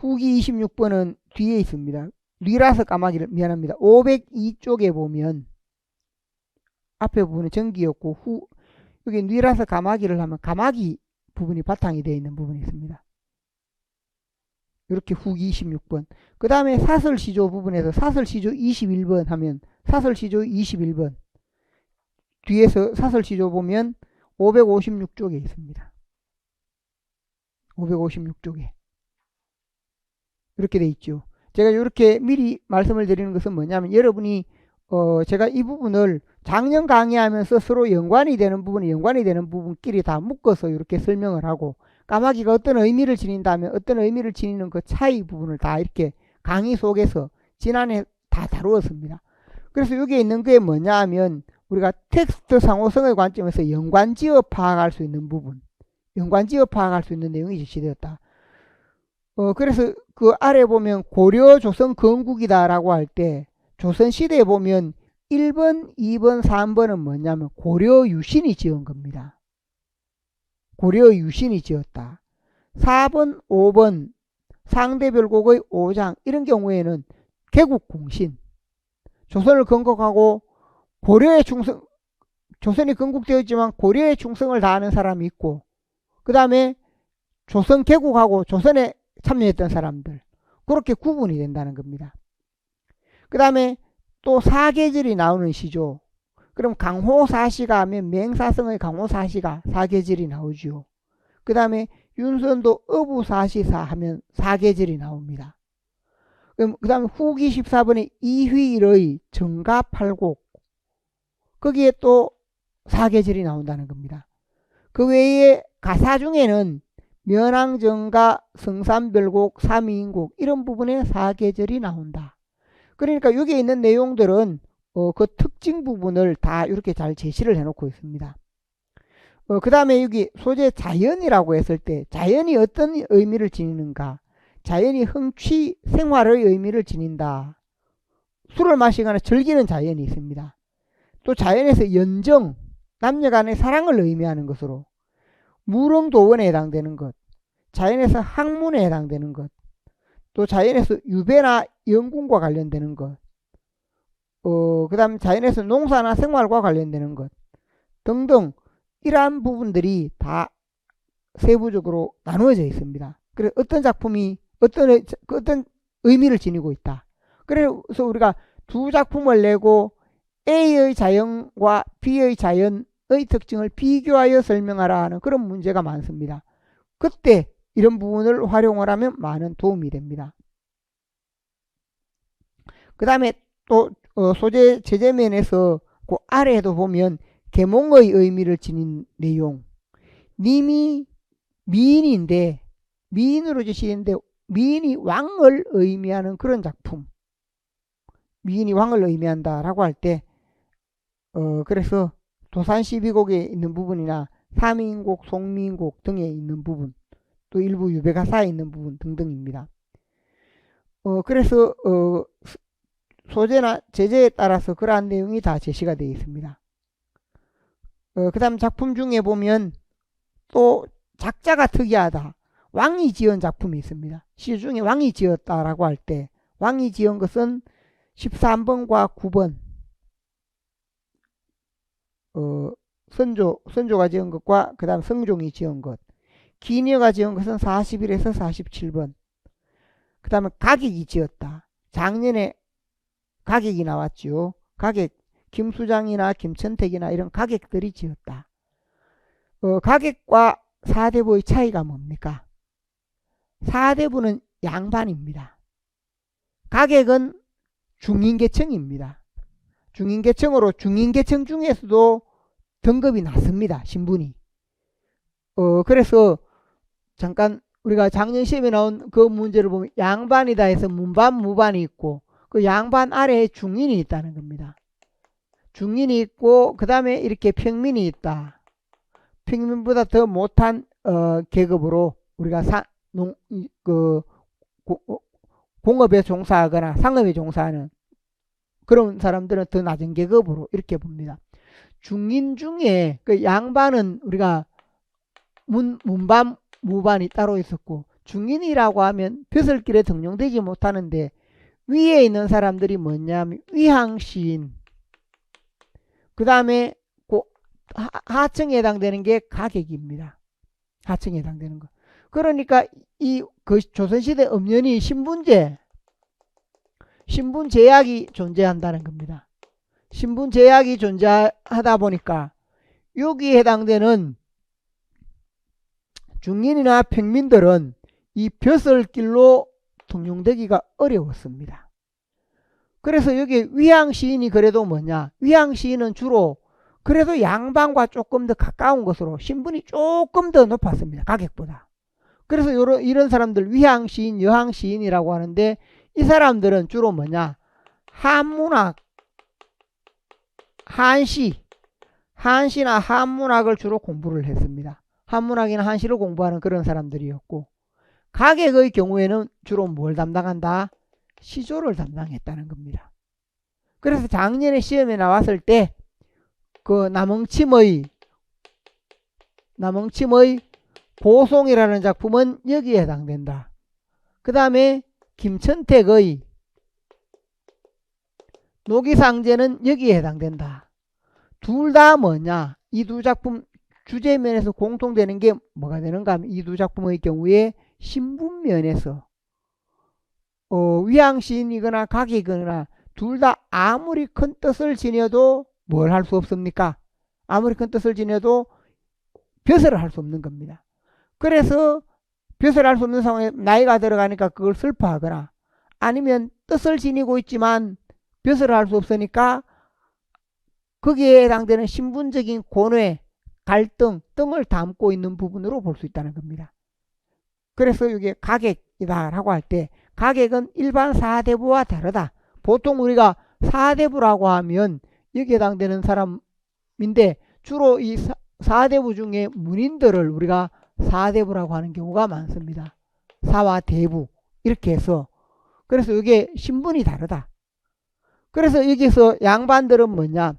26번은 뒤에 있습니다. 리라서 까마귀를 미안합니다. 502쪽에 보면 앞에 부분은 전기였고 여기 리라서 까마귀를 하면 까마귀 부분이 바탕이 되어 있는 부분이 있습니다. 이렇게 후기 26번. 그 다음에 사설시조 부분에서 사설시조 21번 하면 사설시조 21번 뒤에서 사설시조 보면 556쪽에 있습니다. 556쪽에 이렇게 돼 있죠. 제가 이렇게 미리 말씀을 드리는 것은 뭐냐면 여러분이 제가 이 부분을 작년 강의하면서 서로 연관이 되는 부분끼리 다 묶어서 이렇게 설명을 하고 까마귀가 어떤 의미를 지닌다면 어떤 의미를 지니는 그 차이 부분을 다 이렇게 강의 속에서 지난해 다 다루었습니다. 그래서 여기에 있는 게 뭐냐 하면 우리가 텍스트 상호성의 관점에서 연관지어 파악할 수 있는 부분, 연관지어 파악할 수 있는 내용이 제시되었다. 그래서 그 아래 보면 고려 조선 건국이다 라고 할 때 조선시대에 보면 1번, 2번, 3번은 뭐냐면 고려 유신이 지은 겁니다. 고려 유신이 지었다. 4번, 5번 상대별곡의 5장 이런 경우에는 개국공신 조선을 건국하고 고려에 충성, 조선이 건국되었지만 고려에 충성을 다하는 사람이 있고 그 다음에 조선 개국하고 조선에 참여했던 사람들 그렇게 구분이 된다는 겁니다. 그 다음에 또 사계절이 나오는 시죠. 그럼 강호사시가 하면 맹사성의 강호사시가 사계절이 나오죠. 그 다음에 윤선도 어부사시사 하면 사계절이 나옵니다. 그 다음에 후기 14번에 이휘일의 정가팔곡 거기에 또 사계절이 나온다는 겁니다. 그 외에 가사 중에는 면왕정가, 성산별곡, 삼위인곡 이런 부분에 사계절이 나온다. 그러니까 여기에 있는 내용들은 그 특징 부분을 다 이렇게 잘 제시를 해놓고 있습니다. 그 다음에 여기 소재 자연이라고 했을 때 자연이 어떤 의미를 지니는가? 자연이 흥취 생활의 의미를 지닌다. 술을 마시거나 즐기는 자연이 있습니다. 또 자연에서 연정, 남녀 간의 사랑을 의미하는 것으로 무릉도원에 해당되는 것, 자연에서 학문에 해당되는 것, 또 자연에서 유배나 연gun과 관련되는 것, 그 다음 자연에서 농사나 생활과 관련되는 것 등등 이러한 부분들이 다 세부적으로 나누어져 있습니다. 그래서 어떤 작품이 어떤 의미를 지니고 있다. 그래서 우리가 두 작품을 내고 A의 자연과 B의 자연의 특징을 비교하여 설명하라 하는 그런 문제가 많습니다. 그때 이런 부분을 활용을 하면 많은 도움이 됩니다. 그 다음에 또 소재 제재면에서 그 아래에도 보면 계몽의 의미를 지닌 내용. 님이 미인인데, 미인으로 지시는데 미인이 왕을 의미하는 그런 작품. 미인이 왕을 의미한다라고 할 때, 그래서 도산 12곡에 있는 부분이나 삼인곡, 송민곡 등에 있는 부분, 또 일부 유배가사에 있는 부분 등등입니다. 그래서 소재나 제재에 따라서 그러한 내용이 다 제시가 되어 있습니다. 그 다음 작품 중에 보면 또 작자가 특이하다. 왕이 지은 작품이 있습니다. 시 중에 왕이 지었다라고 할 때 왕이 지은 것은 13번과 9번 선조가 지은 것과 그 다음 성종이 지은 것, 기녀가 지은 것은 41에서 47번, 그 다음에 가객이 지었다. 작년에 가객이 나왔죠. 가객, 김수장이나 김천택이나 이런 가객들이 지었다. 가객과 사대부의 차이가 뭡니까? 사대부는 양반입니다. 가객은 중인계층입니다. 중인계층으로 중인계층 중에서도 등급이 낮습니다. 신분이. 그래서 잠깐 우리가 작년 시험에 나온 그 문제를 보면 양반이다 해서 문반, 무반이 있고 그 양반 아래에 중인이 있다는 겁니다. 중인이 있고 그 다음에 이렇게 평민이 있다. 평민보다 더 못한 계급으로 우리가 공업에 종사하거나 상업에 종사하는 그런 사람들은 더 낮은 계급으로 이렇게 봅니다. 중인 중에 그 양반은 우리가 문반, 무반이 따로 있었고 중인이라고 하면 벼슬길에 등용되지 못하는데 위에 있는 사람들이 뭐냐면 위항시인, 그 다음에 하층에 해당되는 게 가객입니다. 하층에 해당되는 거. 그러니까 그 조선시대 엄연히 신분제약이 존재한다는 겁니다. 신분제약이 존재하다 보니까 여기에 해당되는 중인이나 평민들은 이 벼슬길로 등용되기가 어려웠습니다. 그래서 여기 위항시인이 그래도 뭐냐, 위항시인은 주로 그래도 양반과 조금 더 가까운 것으로 신분이 조금 더 높았습니다. 가객보다. 그래서 이런 사람들 위항시인, 여항시인이라고 하는데 이 사람들은 주로 뭐냐, 한문학, 한시나 한문학을 주로 공부를 했습니다. 한문학이나 한시를 공부하는 그런 사람들이었고, 가객의 경우에는 주로 뭘 담당한다? 시조를 담당했다는 겁니다. 그래서 작년에 시험에 나왔을 때 그 남흥침의 보송이라는 작품은 여기에 해당된다. 그 다음에 김천택의 노기상제는 여기에 해당된다. 둘 다 뭐냐, 이 두 작품 주제면에서 공통되는 게 뭐가 되는가 하면 이 두 작품의 경우에 신분면에서 위항시인이거나 가객이거나 둘 다 아무리 큰 뜻을 지녀도 뭘 할 수 없습니까? 아무리 큰 뜻을 지녀도 벼슬을 할 수 없는 겁니다. 그래서 벼슬을 할 수 없는 상황에 나이가 들어가니까 그걸 슬퍼하거나 아니면 뜻을 지니고 있지만 벼슬을 할 수 없으니까 거기에 해당되는 신분적인 고뇌, 갈등 등을 담고 있는 부분으로 볼 수 있다는 겁니다. 그래서 이게 가객이다라고 할 때 가객은 일반 사대부와 다르다. 보통 우리가 사대부라고 하면 여기에 해당되는 사람인데 주로 이 사대부 중에 문인들을 우리가 사대부라고 하는 경우가 많습니다. 사와 대부 이렇게 해서, 그래서 이게 신분이 다르다. 그래서 여기서 양반들은 뭐냐,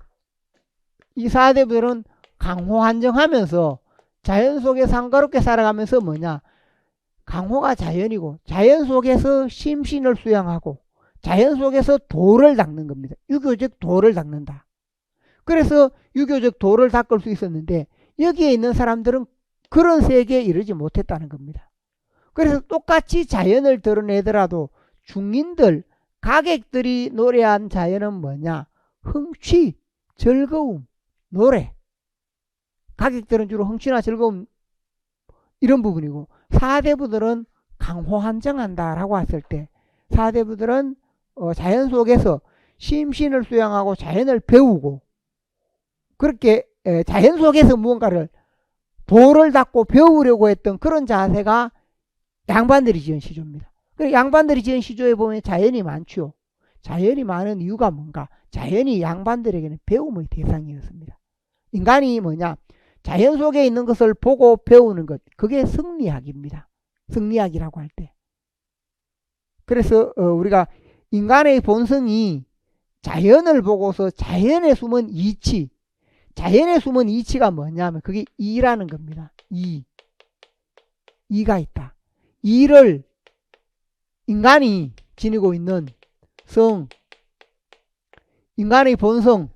이 사대부들은 강호한정하면서 자연 속에 상가롭게 살아가면서 뭐냐, 강호가 자연이고 자연 속에서 심신을 수양하고 자연 속에서 도를 닦는 겁니다. 유교적 도를 닦는다. 그래서 유교적 도를 닦을 수 있었는데 여기에 있는 사람들은 그런 세계에 이르지 못했다는 겁니다. 그래서 똑같이 자연을 드러내더라도 중인들, 가객들이 노래한 자연은 뭐냐, 흥취, 즐거움, 노래. 가객들은 주로 흥취나 즐거움 이런 부분이고, 사대부들은 강호한정한다라고 했을 때 사대부들은 자연 속에서 심신을 수양하고 자연을 배우고 그렇게 자연 속에서 무언가를 도를 닦고 배우려고 했던 그런 자세가 양반들이 지은 시조입니다. 그리고 양반들이 지은 시조에 보면 자연이 많죠. 자연이 많은 이유가 뭔가? 자연이 양반들에게는 배움의 대상이었습니다. 인간이 뭐냐? 자연 속에 있는 것을 보고 배우는 것. 그게 승리학입니다. 승리학이라고 할 때. 그래서 우리가 인간의 본성이 자연을 보고서 자연에 숨은 이치. 자연에 숨은 이치가 뭐냐면 그게 이라는 겁니다. 이가 있다. 이를 인간이 지니고 있는 인간의 본성,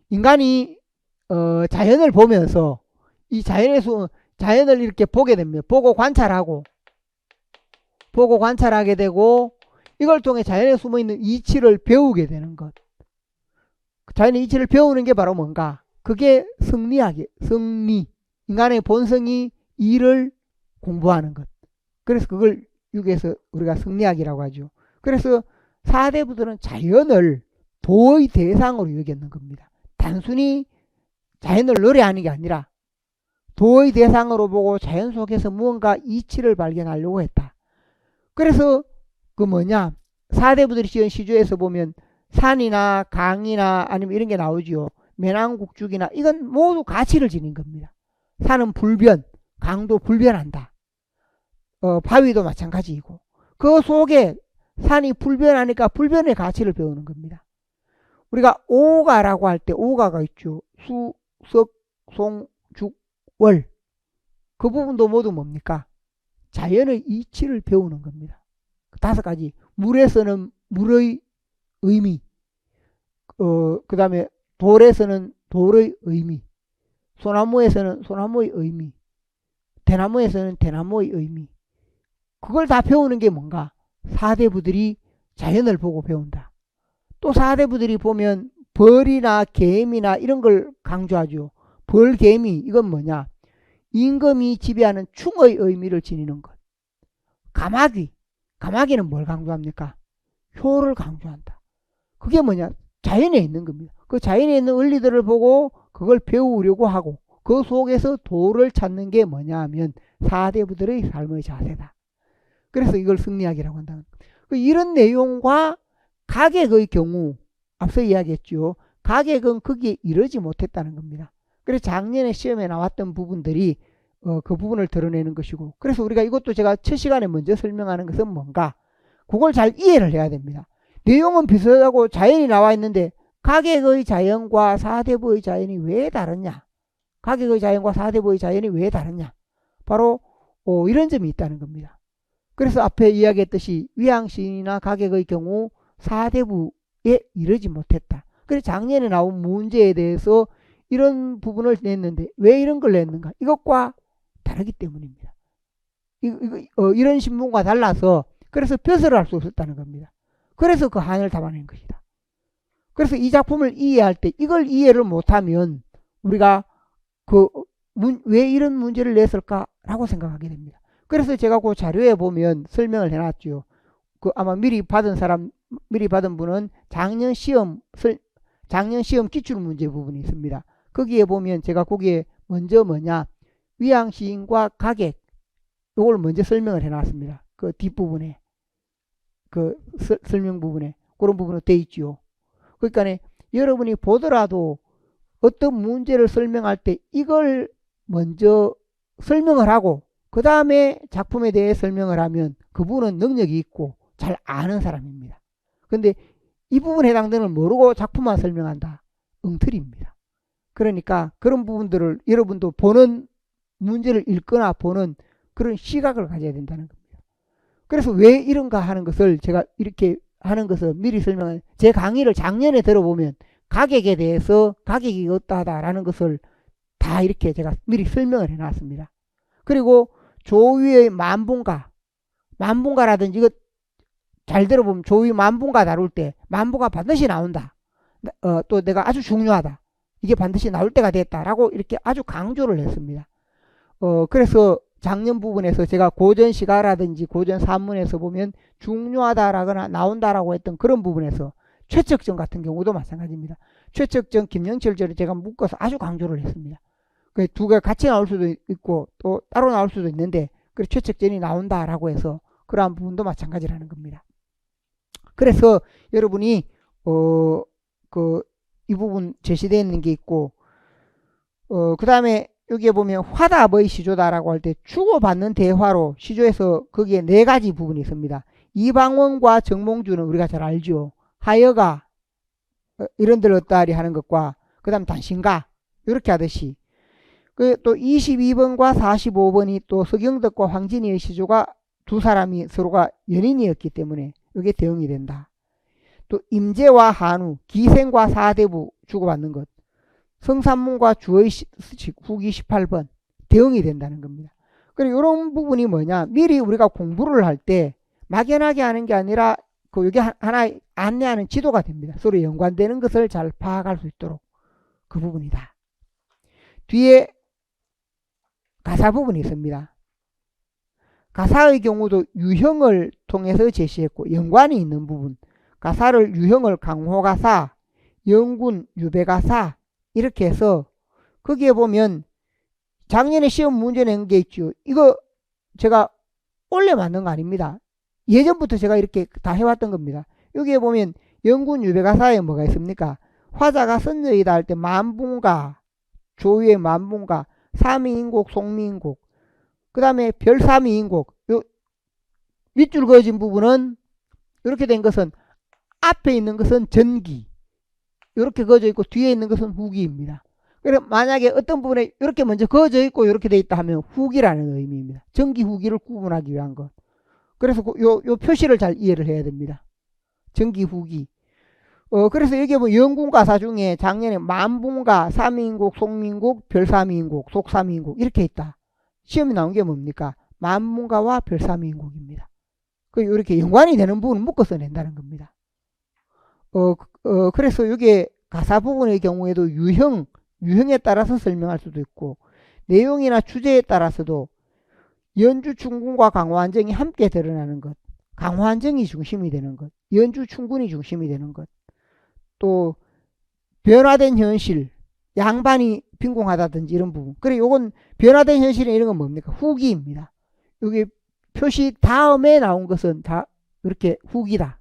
인간이 자연을 보면서 이 자연을 이렇게 보게 됩니다. 보고 관찰하게 되고 이걸 통해 자연에 숨어있는 이치를 배우게 되는 것. 자연의 이치를 배우는 게 바로 뭔가? 그게 승리. 인간의 본성이 이를 공부하는 것. 그래서 그걸 유교에서 우리가 승리학이라고 하죠. 그래서 사대부들은 자연을 도의 대상으로 여겼는 겁니다. 단순히 자연을 노래하는 게 아니라 도의 대상으로 보고 자연 속에서 무언가 이치를 발견하려고 했다. 그래서 사대부들이 지은 시조에서 보면 산이나 강이나 아니면 이런 게 나오지요. 매낭국죽이나 이건 모두 가치를 지닌 겁니다. 산은 불변, 강도 불변한다. 바위도 마찬가지이고 그 속에 산이 불변하니까 불변의 가치를 배우는 겁니다. 우리가 오가라고 할 때 오가가 있죠. 수, 석, 송, 죽, 월. 그 부분도 모두 뭡니까? 자연의 이치를 배우는 겁니다. 5가지. 물에서는 물의 의미, 그 다음에 돌에서는 돌의 의미, 소나무에서는 소나무의 의미, 대나무에서는 대나무의 의미. 그걸 다 배우는 게 뭔가? 사대부들이 자연을 보고 배운다. 또 사대부들이 보면 벌이나 개미나 이런 걸 강조하죠. 벌, 개미 이건 뭐냐? 임금이 지배하는 충의 의미를 지니는 것. 가마귀는 뭘 강조합니까? 효를 강조한다. 그게 뭐냐? 자연에 있는 겁니다. 그 자연에 있는 원리들을 보고 그걸 배우려고 하고 그 속에서 도를 찾는 게 뭐냐 하면 사대부들의 삶의 자세다. 그래서 이걸 승리학이라고 한다. 이런 내용과 가객의 경우 앞서 이야기했죠. 가객은 거기에 이르지 못했다는 겁니다. 그래서 작년에 시험에 나왔던 부분들이 그 부분을 드러내는 것이고, 그래서 우리가 이것도 제가 첫 시간에 먼저 설명하는 것은 뭔가 그걸 잘 이해를 해야 됩니다. 내용은 비슷하고 자연이 나와 있는데 가객의 자연과 사대부의 자연이 왜 다르냐? 가객의 자연과 사대부의 자연이 왜 다르냐? 바로 이런 점이 있다는 겁니다. 그래서 앞에 이야기했듯이 위양시인이나 가객의 경우 사대부에 이르지 못했다. 그래서 작년에 나온 문제에 대해서 이런 부분을 냈는데 왜 이런 걸 냈는가? 이것과 다르기 때문입니다. 이런 신문과 달라서 그래서 벼슬을 할 수 없었다는 겁니다. 그래서 그 한을 담아낸 것이다. 그래서 이 작품을 이해할 때 이걸 이해를 못하면 우리가 왜 이런 문제를 냈을까라고 생각하게 됩니다. 그래서 제가 그 자료에 보면 설명을 해놨죠. 아마 미리 받은 분은 작년 시험 기출문제 부분이 있습니다. 거기에 보면 제가 거기에 먼저 위양시인과 가객 이걸 먼저 설명을 해놨습니다. 그 뒷부분에 설명 부분에 그런 부분으로 돼 있죠. 그러니까 여러분이 보더라도 어떤 문제를 설명할 때 이걸 먼저 설명을 하고 그 다음에 작품에 대해 설명을 하면 그분은 능력이 있고 잘 아는 사람입니다. 근데 이 부분에 해당되는 모르고 작품만 설명한다. 엉터리입니다. 그러니까 그런 부분들을 여러분도 보는 문제를 읽거나 보는 그런 시각을 가져야 된다는 겁니다. 그래서 왜 이런가 하는 것을 제가 이렇게 하는 것을 미리 설명한 제 강의를 작년에 들어보면 가객에 대해서 가객이 어떠하다라는 것을 다 이렇게 제가 미리 설명을 해놨습니다. 그리고 조위의 만분가라든지 이거 잘 들어보면 조위 만분가 다룰 때 만분가 반드시 나온다. 또 내가 아주 중요하다. 이게 반드시 나올 때가 됐다라고 이렇게 아주 강조를 했습니다. 그래서 작년 부분에서 제가 고전시가라든지 고전산문에서 보면 중요하다라거나 나온다라고 했던 그런 부분에서 최척전 같은 경우도 마찬가지입니다. 최측정, 김영철절을 제가 묶어서 아주 강조를 했습니다. 그 두 개가 같이 나올 수도 있고 또 따로 나올 수도 있는데 그 최측전이 나온다라고 해서 그러한 부분도 마찬가지라는 겁니다. 그래서 여러분이 이 부분 제시되어 있는 게 있고 그 다음에 여기에 보면 화답의 시조다라고 할 때 주고받는 대화로 시조에서 거기에 네 가지 부분이 있습니다. 이방원과 정몽주는 우리가 잘 알죠. 하여가 이런들 어떠하리 하는 것과 그 다음 당신가 이렇게 하듯이 또 22번과 45번이 또 서경덕과 황진이의 시조가 두 사람이 서로가 연인이었기 때문에 이게 대응이 된다. 또 임재와 한우, 기생과 사대부 주고받는 것, 성삼문과 주의 후기 18번 대응이 된다는 겁니다. 그리고 이런 부분이 뭐냐, 미리 우리가 공부를 할 때 막연하게 하는 게 아니라 여기 하나 안내하는 지도가 됩니다. 서로 연관되는 것을 잘 파악할 수 있도록 그 부분이다. 뒤에 가사 부분이 있습니다. 가사의 경우도 유형을 통해서 제시했고 연관이 있는 부분, 가사를 유형을 강호가사, 영군, 유배가사 이렇게 해서 거기에 보면 작년에 시험 문제 낸 게 있죠. 이거 제가 원래 만든 거 아닙니다. 예전부터 제가 이렇게 다 해왔던 겁니다. 여기에 보면 영군, 유배가사에 뭐가 있습니까? 화자가 선녀이다 할 때 만분가, 조유의 만분가, 삼위인곡, 송미인곡, 그 다음에 별삼위인곡. 요 밑줄 그어진 부분은 이렇게 된 것은 앞에 있는 것은 전기, 이렇게 그어져 있고 뒤에 있는 것은 후기입니다. 그래서 만약에 어떤 부분에 이렇게 먼저 그어져 있고 이렇게 돼 있다 하면 후기라는 의미입니다. 전기 후기를 구분하기 위한 것. 그래서 요 표시를 잘 이해를 해야 됩니다. 전기 후기. 그래서 여기 보면 영군가사 중에 작년에 만분가, 삼위인곡, 송민곡, 별삼위인곡, 속삼위인곡 이렇게 있다. 시험에 나온 게 뭡니까? 만분가와 별삼위인곡입니다. 이렇게 연관이 되는 부분을 묶어서 낸다는 겁니다. 그래서 이게 가사 부분의 경우에도 유형에 따라서 설명할 수도 있고 내용이나 주제에 따라서도 연주 충군과 강화안정이 함께 드러나는 것, 강화안정이 중심이 되는 것, 연주 충군이 중심이 되는 것, 또 변화된 현실, 양반이 빈궁하다든지 이런 부분. 그리고 이건 변화된 현실에 이런 건 뭡니까? 후기입니다. 여기 표시 다음에 나온 것은 다 이렇게 후기다.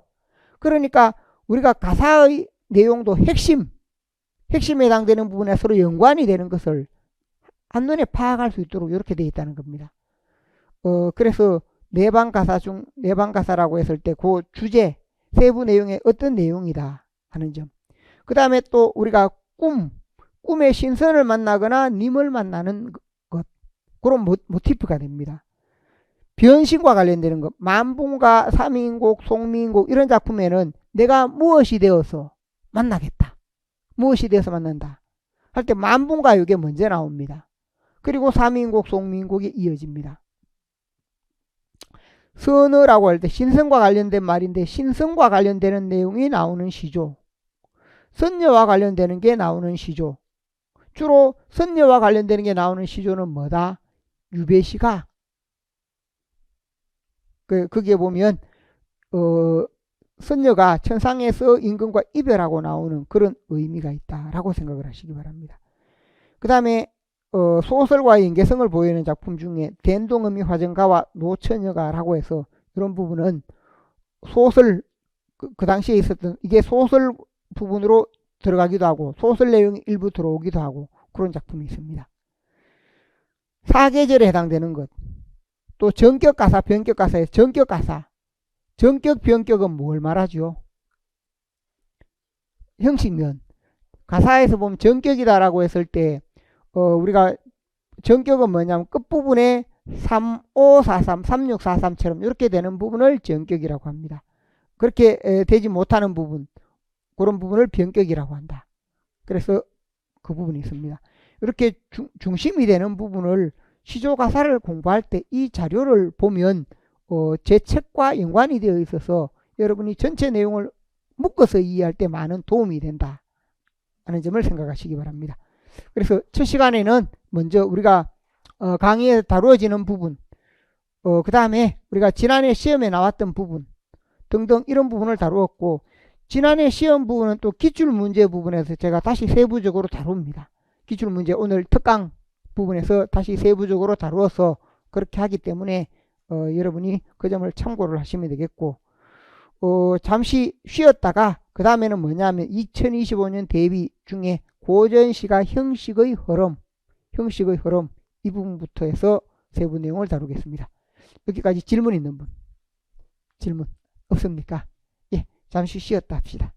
그러니까 우리가 가사의 내용도 핵심에 해당되는 부분에 서로 연관이 되는 것을 한눈에 파악할 수 있도록 이렇게 되어 있다는 겁니다. 그래서 내방가사라고 했을 때 그 주제, 세부 내용의 어떤 내용이다 하는 점. 그 다음에 또 우리가 꿈의 신선을 만나거나 님을 만나는 것, 그런 모티프가 됩니다. 변신과 관련되는 것, 만분가, 삼위인곡, 송미인곡 이런 작품에는 내가 무엇이 되어서 만나겠다, 무엇이 되어서 만난다 할 때 만분가 이게 먼저 나옵니다. 그리고 삼위인곡, 송미인곡이 이어집니다. 선어라고 할 때 신성과 관련된 말인데 신성과 관련되는 내용이 나오는 시조, 선녀와 관련되는 게 나오는 시조, 주로 선녀와 관련되는 게 나오는 시조는 뭐다? 유배시가. 거기에 보면 선녀가 천상에서 임금과 이별하고 나오는 그런 의미가 있다라고 생각을 하시기 바랍니다. 그 다음에 소설과 연계성을 보이는 작품 중에 된동음이 화정가와 노처녀가라고 해서 이런 부분은 소설 그 당시에 있었던 이게 소설 부분으로 들어가기도 하고 소설 내용이 일부 들어오기도 하고 그런 작품이 있습니다. 사계절에 해당되는 것, 또 전격가사, 변격가사에 전격가사, 전격, 변격은 뭘 말하죠? 형식면. 가사에서 보면 전격이다라고 했을 때 우리가 전격은 뭐냐면 끝부분에 3543, 3643처럼 이렇게 되는 부분을 전격이라고 합니다. 그렇게 되지 못하는 부분, 그런 부분을 변격이라고 한다. 그래서 그 부분이 있습니다. 이렇게 중심이 되는 부분을 시조가사를 공부할 때 이 자료를 보면 제 책과 연관이 되어 있어서 여러분이 전체 내용을 묶어서 이해할 때 많은 도움이 된다 하는 점을 생각하시기 바랍니다. 그래서 첫 시간에는 먼저 우리가 강의에 다루어지는 부분, 그 다음에 우리가 지난해 시험에 나왔던 부분 등등 이런 부분을 다루었고, 지난해 시험 부분은 또 기출문제 부분에서 제가 다시 세부적으로 다룹니다. 기출문제 오늘 특강 부분에서 다시 세부적으로 다루어서 그렇게 하기 때문에 여러분이 그 점을 참고를 하시면 되겠고, 잠시 쉬었다가 그 다음에는 뭐냐면 2025년 대비 중에 고전시가 형식의 흐름 이 부분부터 해서 세부 내용을 다루겠습니다. 여기까지 질문 있는 분? 질문 없습니까? 예, 잠시 쉬었다 합시다.